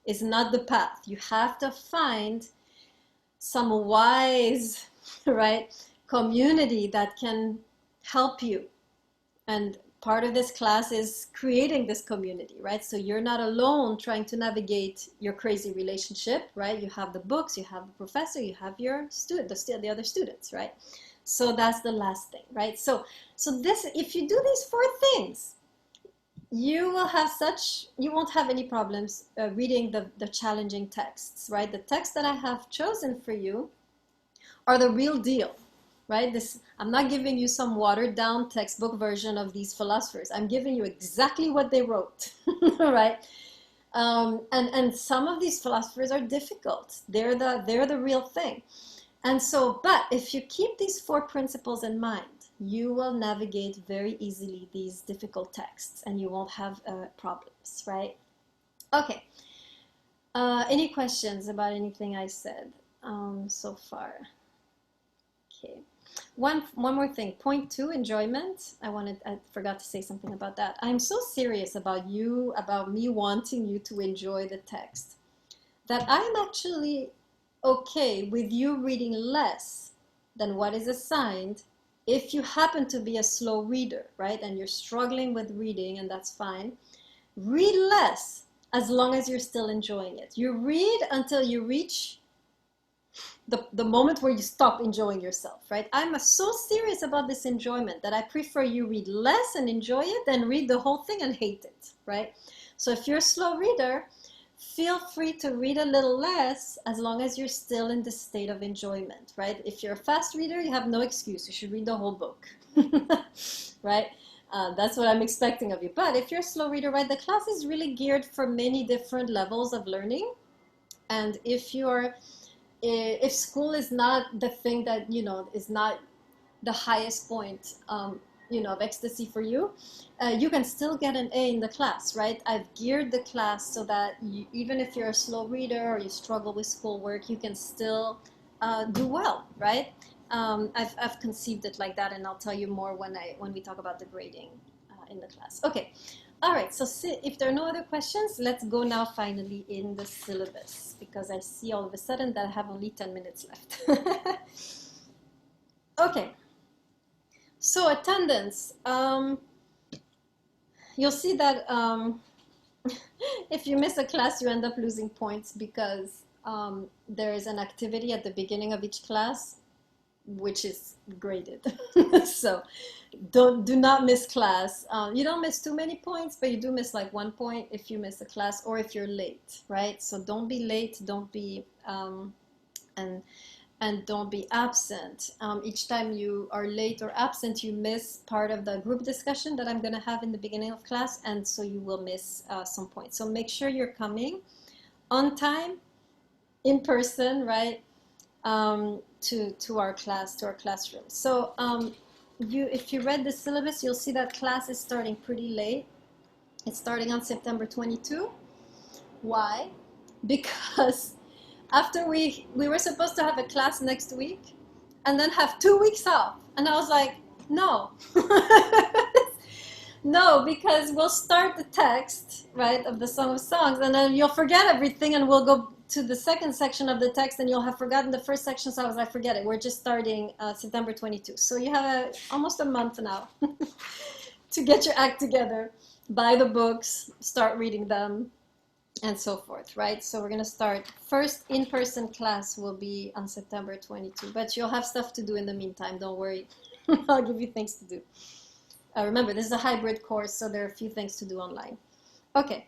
is not the path. You have to find some wise, right, community that can help you. And part of this class is creating this community, right? So you're not alone trying to navigate your crazy relationship, right? You have the books, you have the professor, you have your student, the other students, right? So that's the last thing, right? So this, if you do these 4 things, you won't have any problems reading the challenging texts, right? The texts that I have chosen for you are the real deal, right? I'm not giving you some watered down textbook version of these philosophers. I'm giving you exactly what they wrote, right? And some of these philosophers are difficult. They're the real thing. And so, but if you keep these 4 principles in mind, you will navigate very easily these difficult texts and you won't have problems, right? Okay. Any questions about anything I said so far? Okay. One more thing. Point 2, enjoyment. I forgot to say something about that. I'm so serious about me wanting you to enjoy the text, that I'm actually okay with you reading less than what is assigned if you happen to be a slow reader, right? And you're struggling with reading, and that's fine. Read less as long as you're still enjoying it. You read until you reach the moment where you stop enjoying yourself, right? I'm so serious about this enjoyment that I prefer you read less and enjoy it than read the whole thing and hate it, right? So if you're a slow reader, feel free to read a little less as long as you're still in the state of enjoyment, right? If you're a fast reader, you have no excuse. You should read the whole book, right? That's what I'm expecting of you. But if you're a slow reader, right, the class is really geared for many different levels of learning. And if school is not the thing that, is not the highest point, of ecstasy for you, you can still get an A in the class, right? I've geared the class so that even if you're a slow reader or you struggle with schoolwork, you can still do well, right? I've conceived it like that, and I'll tell you more when we talk about the grading in the class. Okay, all right, so if there are no other questions, let's go now finally in the syllabus, because I see all of a sudden that I have only 10 minutes left. Okay. So attendance, you'll see that if you miss a class, you end up losing points because there is an activity at the beginning of each class, which is graded. So do not miss class. You don't miss too many points, but you do miss like 1 point if you miss a class or if you're late, right? So don't be late, don't be, and and don't be absent. Each time you are late or absent, you miss part of the group discussion that I'm going to have in the beginning of class, and so you will miss some points. So make sure you're coming on time, in person, right, to our class, to our classroom. So if you read the syllabus, you'll see that class is starting pretty late. It's starting on September 22. Why? Because after we were supposed to have a class next week and then have 2 weeks off. And I was like, no. No, because we'll start the text, right, of the Song of Songs, and then you'll forget everything, and we'll go to the second section of the text, and you'll have forgotten the first section. So I was like, forget it. We're just starting September 22. So you have almost a month now to get your act together, buy the books, start reading them, and so forth, right? So we're going to start. First in-person class will be on September 22, but you'll have stuff to do in the meantime. Don't worry. I'll give you things to do. Remember, this is a hybrid course, so there are a few things to do online. Okay.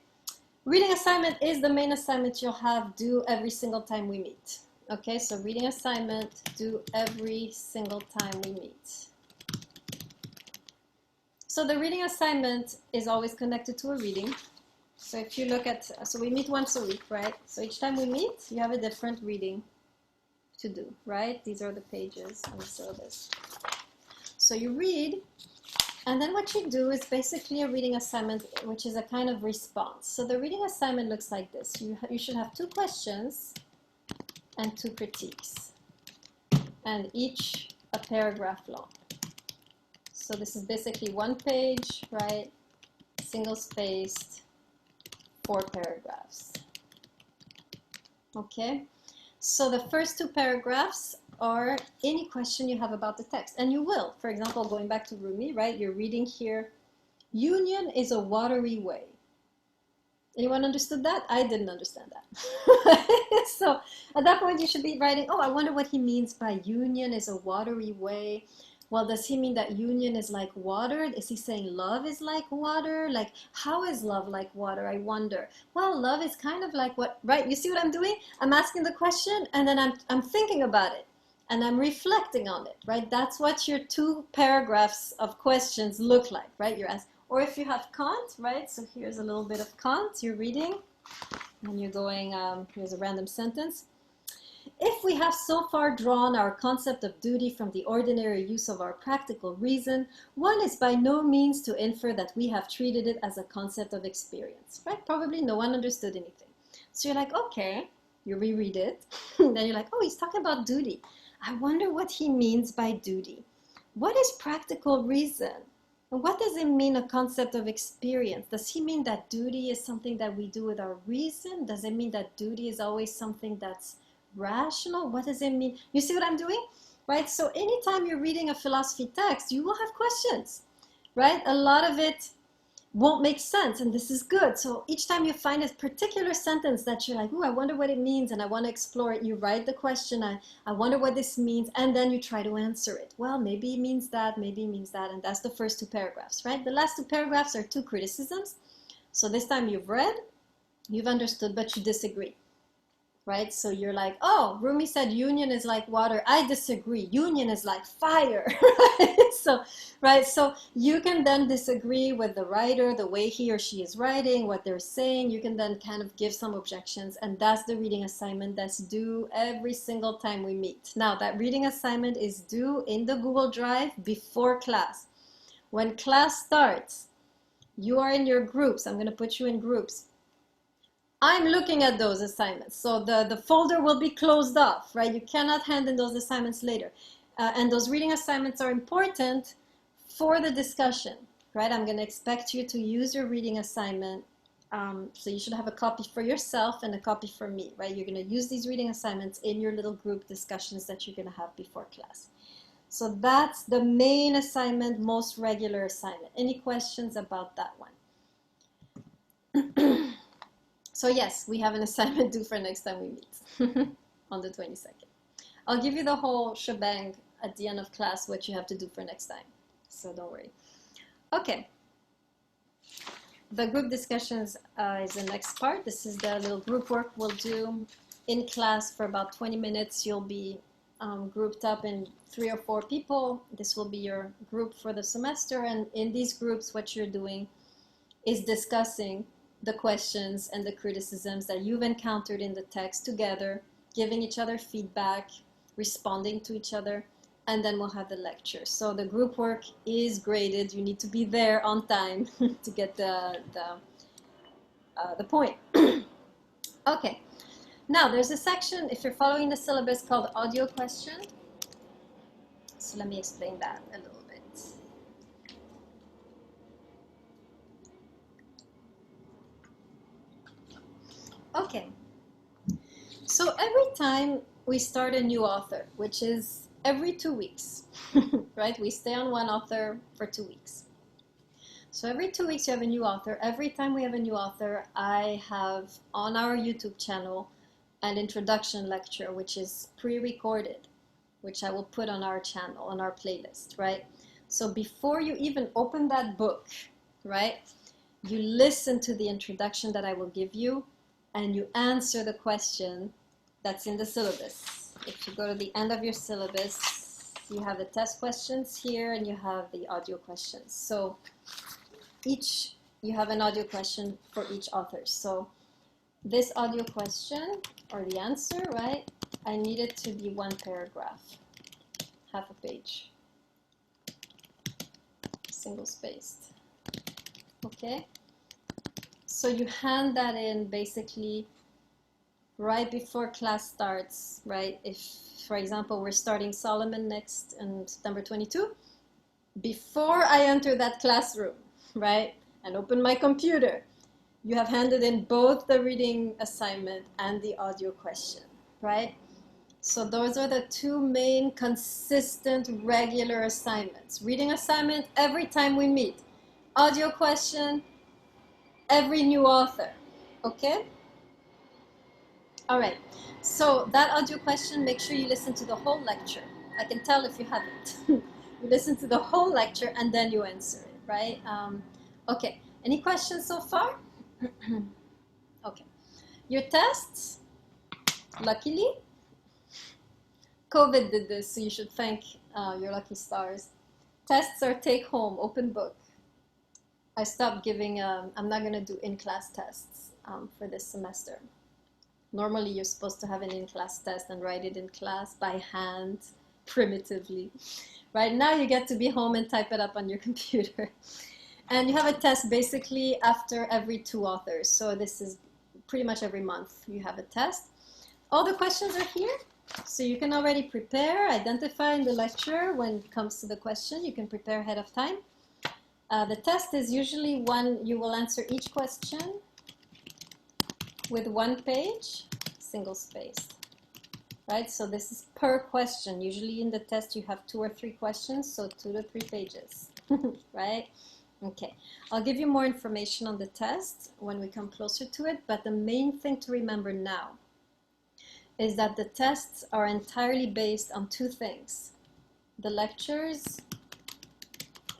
Reading assignment is the main assignment you'll have due every single time we meet. Okay, so reading assignment due every single time we meet. So the reading assignment is always connected to a reading. So if you look at, so we meet once a week, right? So each time we meet, you have a different reading to do, right? These are the pages on the syllabus. So you read, and then what you do is basically a reading assignment, which is a kind of response. So the reading assignment looks like this. You should have 2 questions and 2 critiques, and each a paragraph long. So this is basically 1 page, right? Single-spaced, 4 paragraphs. Okay, so the first 2 paragraphs are any question you have about the text, and you will. For example, going back to Rumi, right? You're reading here, union is a watery way. Anyone understood that? I didn't understand that. So at that point, you should be writing, oh, I wonder what he means by union is a watery way. Well, does he mean that union is like water? Is he saying love is like water? Like, how is love like water? I wonder. Well, love is kind of like what, right? You see what I'm doing? I'm asking the question, and then I'm thinking about it, and I'm reflecting on it, right? That's what your 2 paragraphs of questions look like, right? You're asking, or if you have Kant, right? So here's a little bit of Kant. You're reading, and you're going, here's a random sentence. If we have so far drawn our concept of duty from the ordinary use of our practical reason, one is by no means to infer that we have treated it as a concept of experience, right? Probably no one understood anything. So you're like, okay, you reread it. Then you're like, oh, he's talking about duty. I wonder what he means by duty. What is practical reason? And what does it mean, a concept of experience? Does he mean that duty is something that we do with our reason? Does it mean that duty is always something that's rational? What does it mean? You see what I'm doing? Right? So anytime you're reading a philosophy text, you will have questions, right? A lot of it won't make sense, and this is good. So each time you find a particular sentence that you're like, oh, I wonder what it means, and I want to explore it, you write the question, I wonder what this means, and then you try to answer it. Well, maybe it means that, maybe it means that, and that's the first 2 paragraphs, right? The last 2 paragraphs are 2 criticisms. So this time you've read, you've understood, but you disagree. Right? So you're like, oh, Rumi said union is like water. I disagree. Union is like fire. Right? So you can then disagree with the writer, the way he or she is writing, what they're saying. You can then kind of give some objections. And that's the reading assignment that's due every single time we meet. Now, that reading assignment is due in the Google Drive before class. When class starts, you are in your groups. I'm going to put you in groups. I'm looking at those assignments. So the folder will be closed off, right? You cannot hand in those assignments later. And those reading assignments are important for the discussion, right? I'm going to expect you to use your reading assignment. So you should have a copy for yourself and a copy for me, right? You're going to use these reading assignments in your little group discussions that you're going to have before class. So that's the main assignment, most regular assignment. Any questions about that one? So yes, we have an assignment due for next time we meet on the 22nd. I'll give you the whole shebang at the end of class, what you have to do for next time. So don't worry. Okay. The group discussions is the next part. This is the little group work we'll do in class for about 20 minutes. You'll be grouped up in 3 or 4 people. This will be your group for the semester, and in these groups what you're doing is discussing the questions and the criticisms that you've encountered in the text together, giving each other feedback, responding to each other, and then we'll have the lecture. So the group work is graded. You need to be there on time to get the point. Okay, now there's a section, if you're following the syllabus, called audio question. So let me explain that a little bit. Okay, so every time we start a new author, which is every 2 weeks, right? We stay on one author for 2 weeks. So every 2 weeks you have a new author. Every time we have a new author, I have on our YouTube channel an introduction lecture, which is pre-recorded, which I will put on our channel, on our playlist, right? So before you even open that book, right, you listen to the introduction that I will give you, and you answer the question that's in the syllabus. If you go to the end of your syllabus, you have the test questions here, and you have the audio questions. So you have an audio question for each author. So this audio question, or the answer, right, I need it to be 1 paragraph, half a page, single spaced. Okay? So you hand that in basically right before class starts, right? If, for example, we're starting Solomon next in September 22, before I enter that classroom, right, and open my computer, you have handed in both the reading assignment and the audio question, right? So those are the 2 main consistent regular assignments. Reading assignment every time we meet. Audio question every new author, okay? All right, so that audio question, make sure you listen to the whole lecture. I can tell if you haven't. You listen to the whole lecture and then you answer it, right? Okay, any questions so far? Okay, your tests, luckily, COVID did this, so you should thank your lucky stars. Tests are take home, open book. I stopped giving, I'm not going to do in-class tests for this semester. Normally you're supposed to have an in-class test and write it in class by hand, primitively. Right now you get to be home and type it up on your computer. And you have a test basically after every 2 authors. So this is pretty much every month you have a test. All the questions are here. So you can already prepare, identify in the lecture when it comes to the question. You can prepare ahead of time. The test is usually you will answer each question with 1 page, single spaced, right? So this is per question. Usually in the test you have 2 or 3 questions, so 2 to 3 pages, right? Okay, I'll give you more information on the test when we come closer to it, but the main thing to remember now is that the tests are entirely based on 2 things, the lectures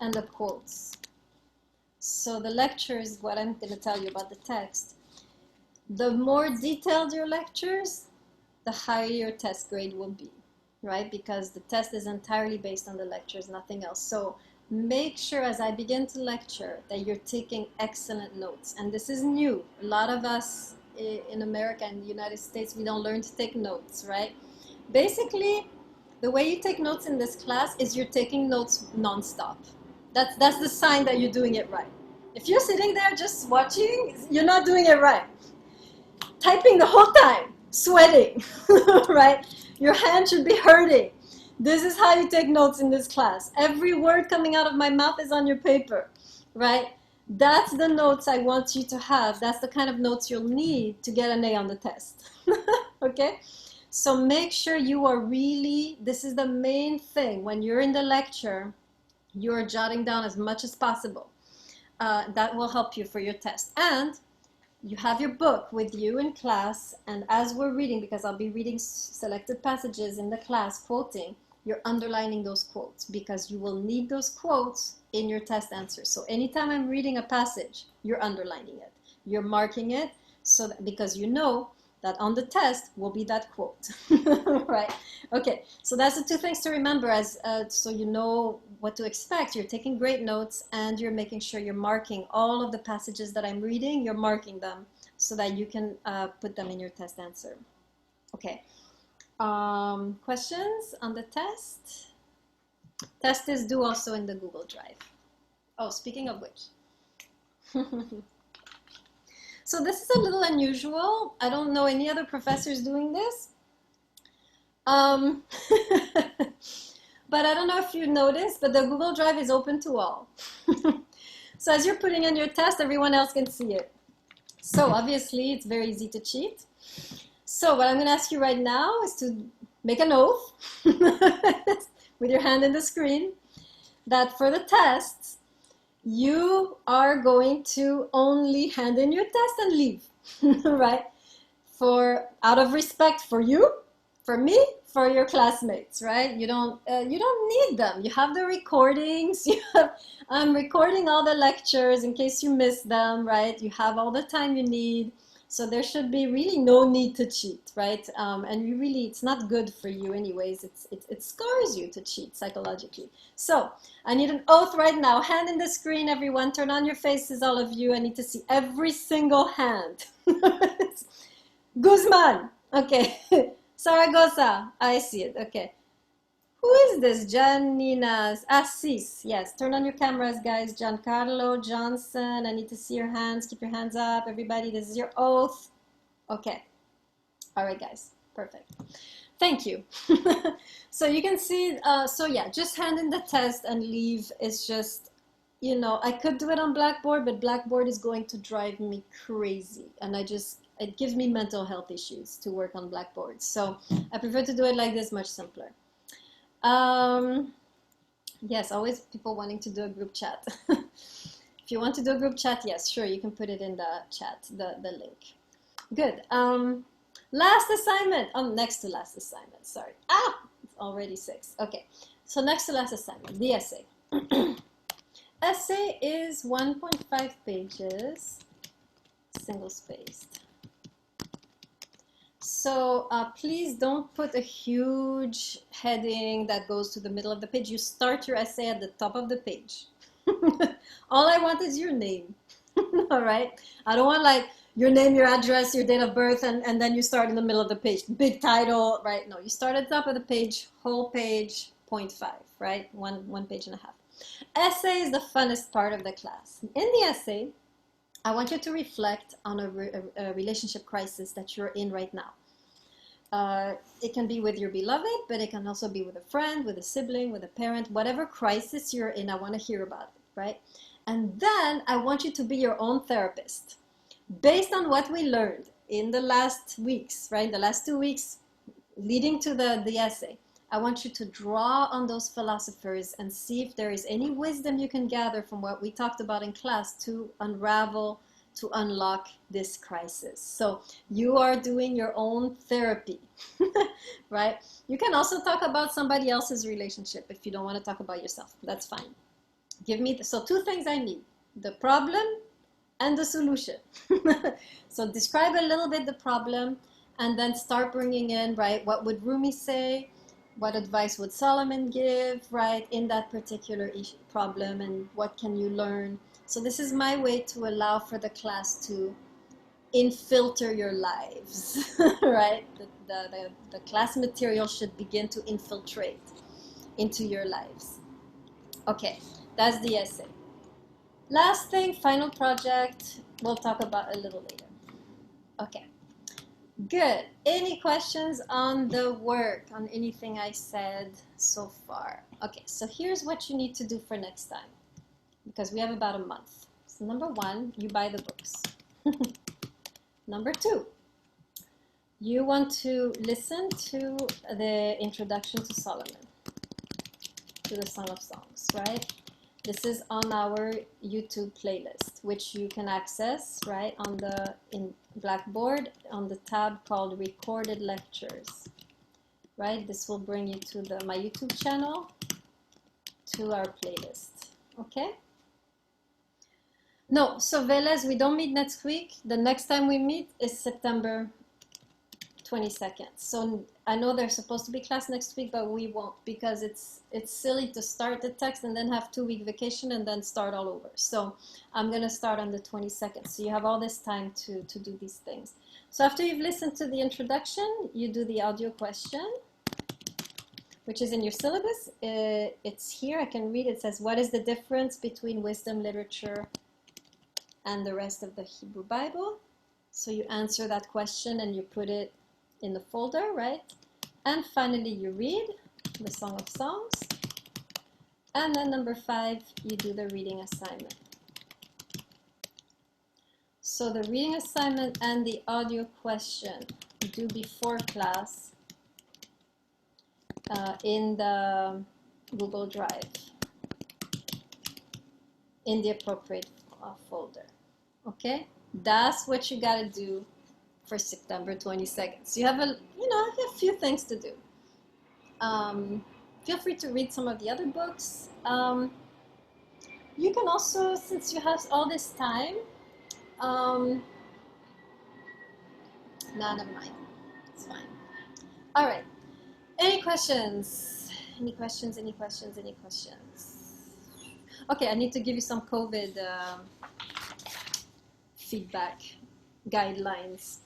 and the quotes. So the lectures, what I'm going to tell you about the text, the more detailed your lectures, the higher your test grade will be, right? Because the test is entirely based on the lectures, nothing else. So make sure as I begin to lecture that you're taking excellent notes. And this is new. A lot of us in America and the United States, we don't learn to take notes, right? Basically, the way you take notes in this class is you're taking notes nonstop. That's the sign that you're doing it right. If you're sitting there just watching, you're not doing it right. Typing the whole time, sweating, right? Your hand should be hurting. This is how you take notes in this class. Every word coming out of my mouth is on your paper, right? That's the notes I want you to have. That's the kind of notes you'll need to get an A on the test, okay? So make sure you are really, this is the main thing. When you're in the lecture, you're jotting down as much as possible. That will help you for your test. And you have your book with you in class, and as we're reading, because I'll be reading selected passages in the class, quoting, you're underlining those quotes because you will need those quotes in your test answers. So anytime I'm reading a passage, you're underlining it. You're marking it so that, because you know that on the test will be that quote, right? Okay, so that's the two things to remember as so you know what to expect. You're taking great notes and you're making sure you're marking all of the passages that I'm reading, you're marking them so that you can put them in your test answer. Okay, questions on the test? Test is due also in the Google Drive. Oh, speaking of which. So this is a little unusual. I don't know any other professors doing this. But I don't know if you noticed, but the Google Drive is open to all. So as you're putting in your test, everyone else can see it. So obviously, it's very easy to cheat. So what I'm going to ask you right now is to make an oath with your hand in the screen that for the tests, you are going to only hand in your test and leave, right? Out of respect for you, for me, for your classmates, right? You don't need them. You have the recordings. I'm recording all the lectures in case you miss them, right? You have all the time you need. So there should be really no need to cheat, right? And it's not good for you anyways. It scars you to cheat psychologically. So I need an oath right now. Hand in the screen, everyone. Turn on your faces, all of you. I need to see every single hand. Guzman. Okay. Zaragoza. I see it. Okay. Who is this? Janina's Assis. Yes. Turn on your cameras, guys. Giancarlo Johnson. I need to see your hands. Keep your hands up. Everybody, this is your oath. Okay. All right, guys. Perfect. Thank you. So you can see, so yeah, just hand in the test and leave is just, I could do it on Blackboard, but Blackboard is going to drive me crazy. And it gives me mental health issues to work on Blackboard. So I prefer to do it like this, much simpler. Yes, always people wanting to do a group chat. If you want to do a group chat, yes, sure, you can put it in the chat, the link. Good. Last assignment. Oh, next to last assignment, sorry. It's already 6. Okay, so next to last assignment, the essay. Essay is 1.5 pages, single-spaced. So please don't put a huge heading that goes to the middle of the page. You start your essay at the top of the page. All I want is your name. All right? I don't want like your name, your address, your date of birth, and then you start in the middle of the page. Big title, right? No, you start at the top of the page, whole page, 0.5, right? One page and a half. Essay is the funnest part of the class. In the essay, I want you to reflect on a relationship crisis that you're in right now. It can be with your beloved, but it can also be with a friend, with a sibling, with a parent, whatever crisis you're in, I want to hear about it, right? And then I want you to be your own therapist. Based on what we learned in the last weeks, right? The last 2 weeks leading to the essay, I want you to draw on those philosophers and see if there is any wisdom you can gather from what we talked about in class to unravel, to unlock this crisis. So you are doing your own therapy, right? You can also talk about somebody else's relationship if you don't want to talk about yourself. That's fine. So 2 things I need, the problem and the solution. So describe a little bit the problem and then start bringing in, right, what would Rumi say? What advice would Solomon give, right, in that particular problem, and what can you learn? So this is my way to allow for the class to infiltrate your lives, right? The class material should begin to infiltrate into your lives. Okay, that's the essay. Last thing, final project, we'll talk about a little later. Okay. Good. Any questions on the work, on anything I said so far? Okay, so here's what you need to do for next time, because we have about a month. So number 1, you buy the books. Number 2, you want to listen to the introduction to Solomon, to the Song of Songs, right? This is on our YouTube playlist, which you can access, right, in Blackboard on the tab called Recorded Lectures, right? This will bring you to my YouTube channel, to our playlist, okay? No, so Velez, we don't meet next week. The next time we meet is September 22nd. So I know there's supposed to be class next week, but we won't because it's silly to start the text and then have 2-week vacation and then start all over. So I'm going to start on the 22nd. So you have all this time to do these things. So after you've listened to the introduction, you do the audio question, which is in your syllabus. It's here. I can read. It says, what is the difference between wisdom literature and the rest of the Hebrew Bible? So you answer that question and you put it in the folder, right? And finally, you read the Song of Songs. And then number 5, you do the reading assignment. So the reading assignment and the audio question you do before class in the Google Drive in the appropriate folder. Okay, that's what you got to do for September 22nd. So you have a few things to do. Feel free to read some of the other books. You can also, since you have all this time, never mind. It's fine. All right. Any questions? Any questions? Any questions? Any questions? Okay, I need to give you some COVID feedback guidelines.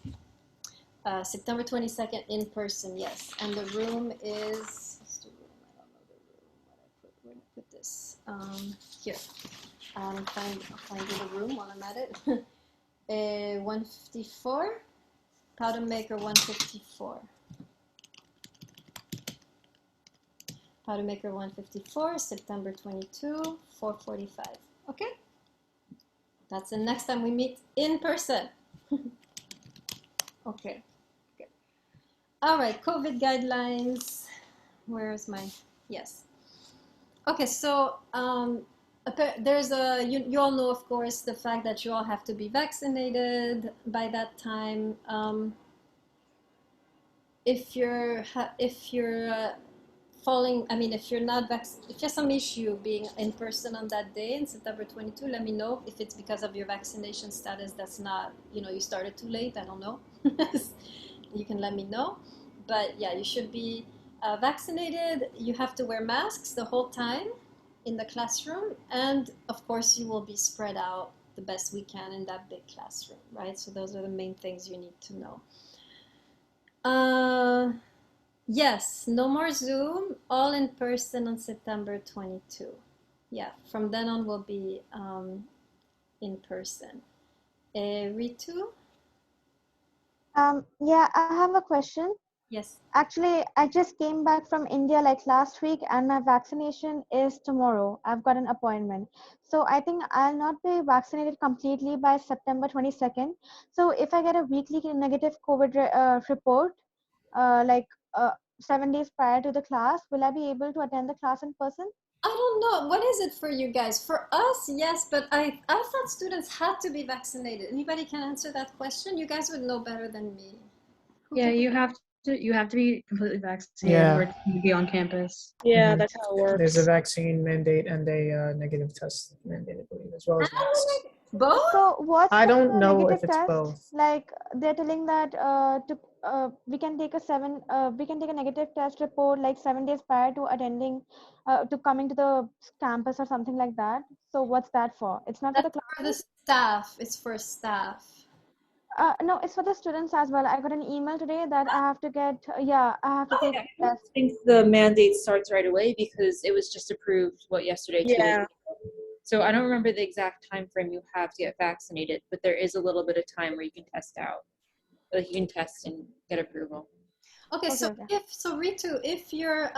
September 22nd in person, yes. And the room is, what's the room? I don't know the room. Where did I put this? Here. I'll find you the room while I'm at it. 154, Powder Maker 154. Powder Maker 154, September 22, 4:45. Okay? That's the next time we meet in person. Okay, good. All right, COVID guidelines. Where's my, yes. Okay, so there's you all know, of course, the fact that you all have to be vaccinated by that time. If you're if you're not if you have some issue being in person on that day in September 22, let me know. If it's because of your vaccination status, that's not, you started too late, I don't know. You can let me know. But yeah, you should be vaccinated. You have to wear masks the whole time in the classroom. And of course, you will be spread out the best we can in that big classroom, right? So those are the main things you need to know. Yes, no more Zoom, all in person on September 22. Yeah, from then on we'll be in person. Ritu? Yeah, I have a question. Yes. Actually, I just came back from India like last week and my vaccination is tomorrow. I've got an appointment. So I think I'll not be vaccinated completely by September 22nd. So if I get a weekly negative COVID report, like 7 days prior to the class, will I be able to attend the class in person? I don't know. What is it for you guys? For us, yes, but I thought students had to be vaccinated. Anybody can answer that question? You guys would know better than me. Yeah, you have to be completely vaccinated in order to be on campus. Yeah, that's how it works. There's a vaccine mandate and a negative test mandate, I believe, as well as masks. Both? So what's I the don't know negative if it's test? both. Like they're telling that we can take a negative test report like 7 days prior to attending to coming to the campus or something like that. So what's that for? It's not for the That's class. for the staff. It's for staff. No, it's for the students as well. I got an email today that I have to get I have to take a I test. think the mandate starts right away because it was just approved yesterday. 2 days ago. So I don't remember the exact time frame you have to get vaccinated, but there is a little bit of time where you can test out. Like you can test and get approval. Okay, Okay, so okay. Ritu, if you're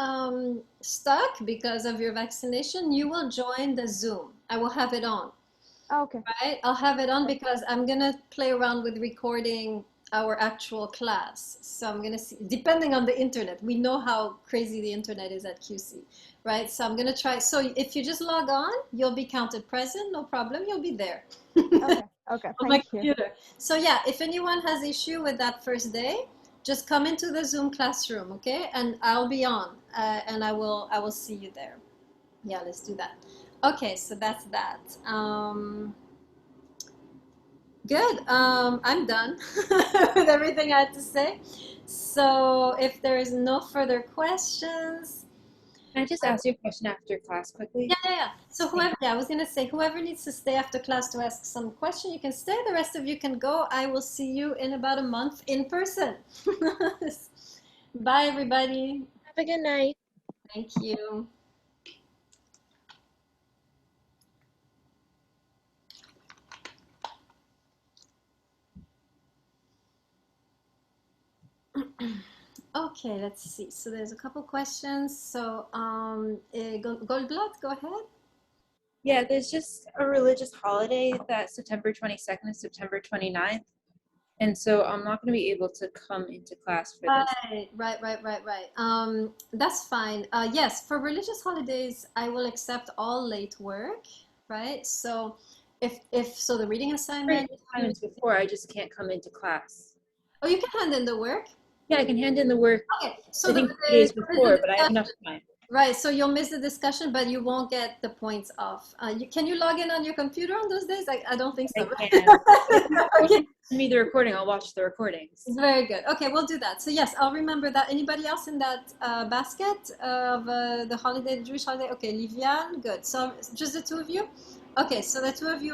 stuck because of your vaccination, you will join the Zoom. I will have it on. Okay. Right? I'll have it on because I'm gonna play around with recording our actual class. So I'm gonna see, depending on the internet, we know how crazy the internet is at QC, right? So I'm gonna try. So if you just log on, you'll be counted present, no problem. You'll be there. Okay. Okay. On my Thank you. computer. So yeah, if anyone has issue with that first day, just come into the Zoom classroom, okay? And I'll be on, and I will see you there. Yeah, let's do that. Okay, so that's that. Good. I'm done with everything I had to say. So if there is no further questions, Can I just ask you a question after class quickly? yeah. So whoever, I was gonna say, whoever needs to stay after class to ask some question, you can stay. The rest of you can go. I will see you in about a month in person. Bye, everybody. Have a good night. Thank you. Okay, let's see. So there's a couple questions. So Goldblatt, go ahead. Yeah, there's just a religious holiday that September 22nd and September 29th. And so I'm not going to be able to come into class for this. Right. That's fine. Yes, for religious holidays, I will accept all late work, right? So if so the reading assignment, Times before, I just can't come into class. oh, you can hand in the work. Yeah, I can hand in the work, Okay, so I think 2 days before, but I have enough time. right, so you'll miss the discussion, but you won't get the points off. Can you log in on your computer on those days? I don't think so. I Right? can. Okay. Send me the recording, I'll watch the recordings. Very good. Okay, we'll do that. So yes, I'll remember that. Anybody else in that basket of the holiday, the Jewish holiday? Okay, Livian, good. So just the two of you? Okay, so the two of you,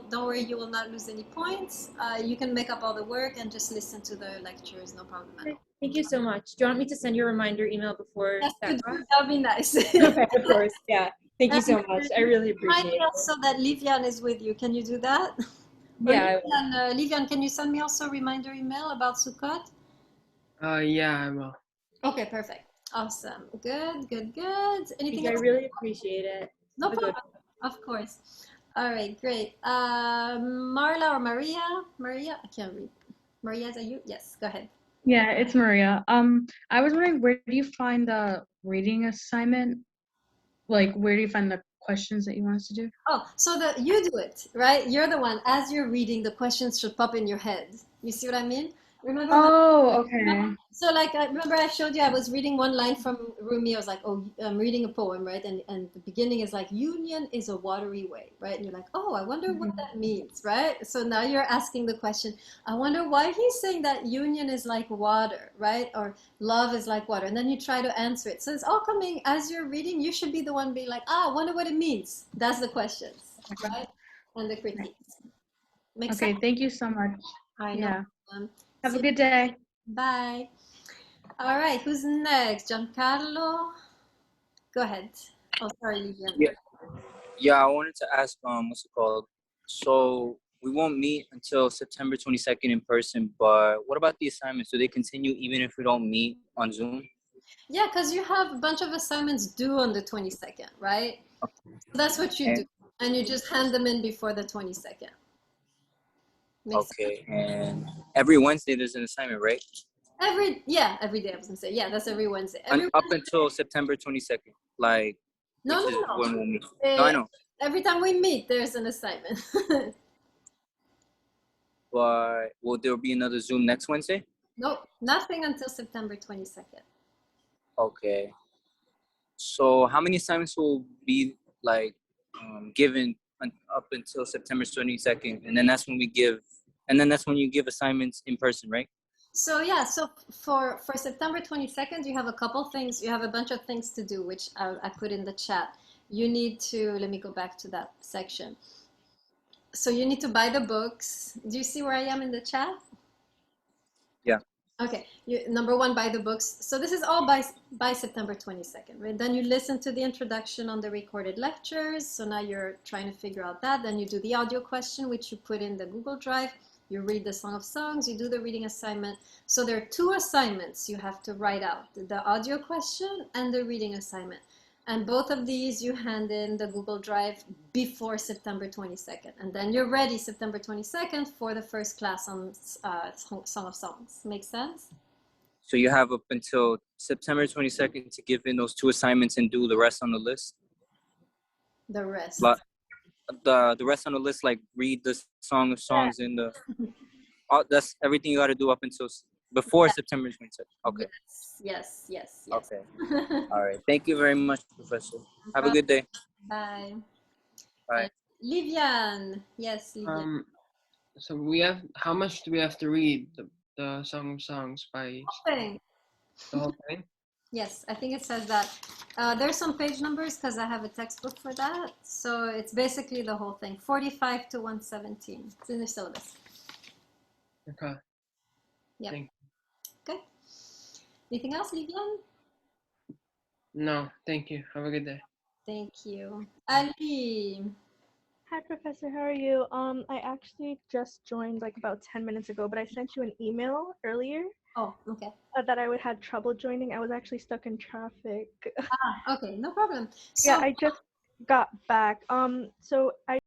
don't worry, you will not lose any points. You can make up all the work and just listen to the lectures, no problem at all. Thank you so much. Do you want me to send you a reminder email before Yes, that class? that would be nice. Okay, of course, yeah. Thank you so much. I really Remind appreciate me it. also that Livian is with you. Can you do that? Yeah, Livian, can you send me also a reminder email about Sukkot? Yeah, I will. Okay, perfect. Awesome. Good. Anything I else? really appreciate it. No Have a good problem. Of course. All right, great. Marla or Maria? Maria, I can't read. Maria, is that you? Yes, go ahead. Yeah, it's Maria. I was wondering, where do you find the reading assignment? Like, where do you find the questions that you want us to do? Oh, so you do it, right? You're the one. As you're reading, the questions should pop in your head. You see what I mean? Remember when Oh, okay. So like I remember I showed you I was reading one line from Rumi. I was like, oh, I'm reading a poem, right? And the beginning is like, union is a watery way, right? And you're like, oh, I wonder what that means, right? So now you're asking the question, I wonder why he's saying that union is like water, right? Or love is like water. And then you try to answer it. So it's all coming as you're reading. You should be the one being like, I wonder what it means. That's the questions, right? And the critiques. Makes Okay, sense? thank you so much. I know. Yeah. Have See a you. good day. Bye. All right, who's next? Giancarlo? Go ahead. Oh, sorry, Livian. Yeah, yeah. I wanted to ask, what's it called? So we won't meet until September 22nd in person, but what about the assignments? Do they continue even if we don't meet on Zoom? Yeah, because you have a bunch of assignments due on the 22nd, right? So that's what you do. And you just hand them in before the 22nd. Makes sense? Okay, and every Wednesday there's an assignment, right? Every day I was gonna say. Yeah, that's every Wednesday. Up until September 22nd, like, No, which is no. when we'll meet. No, I know. Every time we meet, there's an assignment. But will there be another Zoom next Wednesday? Nope, nothing until September 22nd. Okay. So how many assignments will be like given up until September 22nd, and then that's when you give assignments in person, right? So yeah, so for September 22nd, you have a couple things. You have a bunch of things to do, which I put in the chat. You need to, let me go back to that section. So you need to buy the books. Do you see where I am in the chat? Yeah. Okay, number one, buy the books. So this is all by September 22nd, right? Then you listen to the introduction on the recorded lectures. So now you're trying to figure out that. Then you do the audio question, which you put in the Google Drive. You read the Song of Songs, you do the reading assignment. So there are two assignments you have to write out, the audio question and the reading assignment. And both of these you hand in the Google Drive before September 22nd. And then you're ready September 22nd for the first class on Song of Songs. Make sense? So you have up until September 22nd to give in those two assignments and do the rest on the list? The rest. But the rest on the list, like read the Song of Songs in the... that's everything you got to do up until before September 22nd. Okay. Yes. Okay. All right. Thank you very much, Professor. Have a good day. Bye. Bye. Livian. Yes, Livian. So how much do we have to read? the Song of Songs by Thing. the whole thing? Yes, I think it says that. There's some page numbers because I have a textbook for that. So it's basically the whole thing, 45 to 117. It's in the syllabus. Okay. Yep. Thank Okay. Anything else, Livian? No, thank you. Have a good day. Thank you. Ali. Hi, Professor. How are you? I actually just joined like about 10 minutes ago, but I sent you an email earlier Oh, okay. that I would had trouble joining. I was actually stuck in traffic. Okay, no problem. So Yeah, I just got back. So I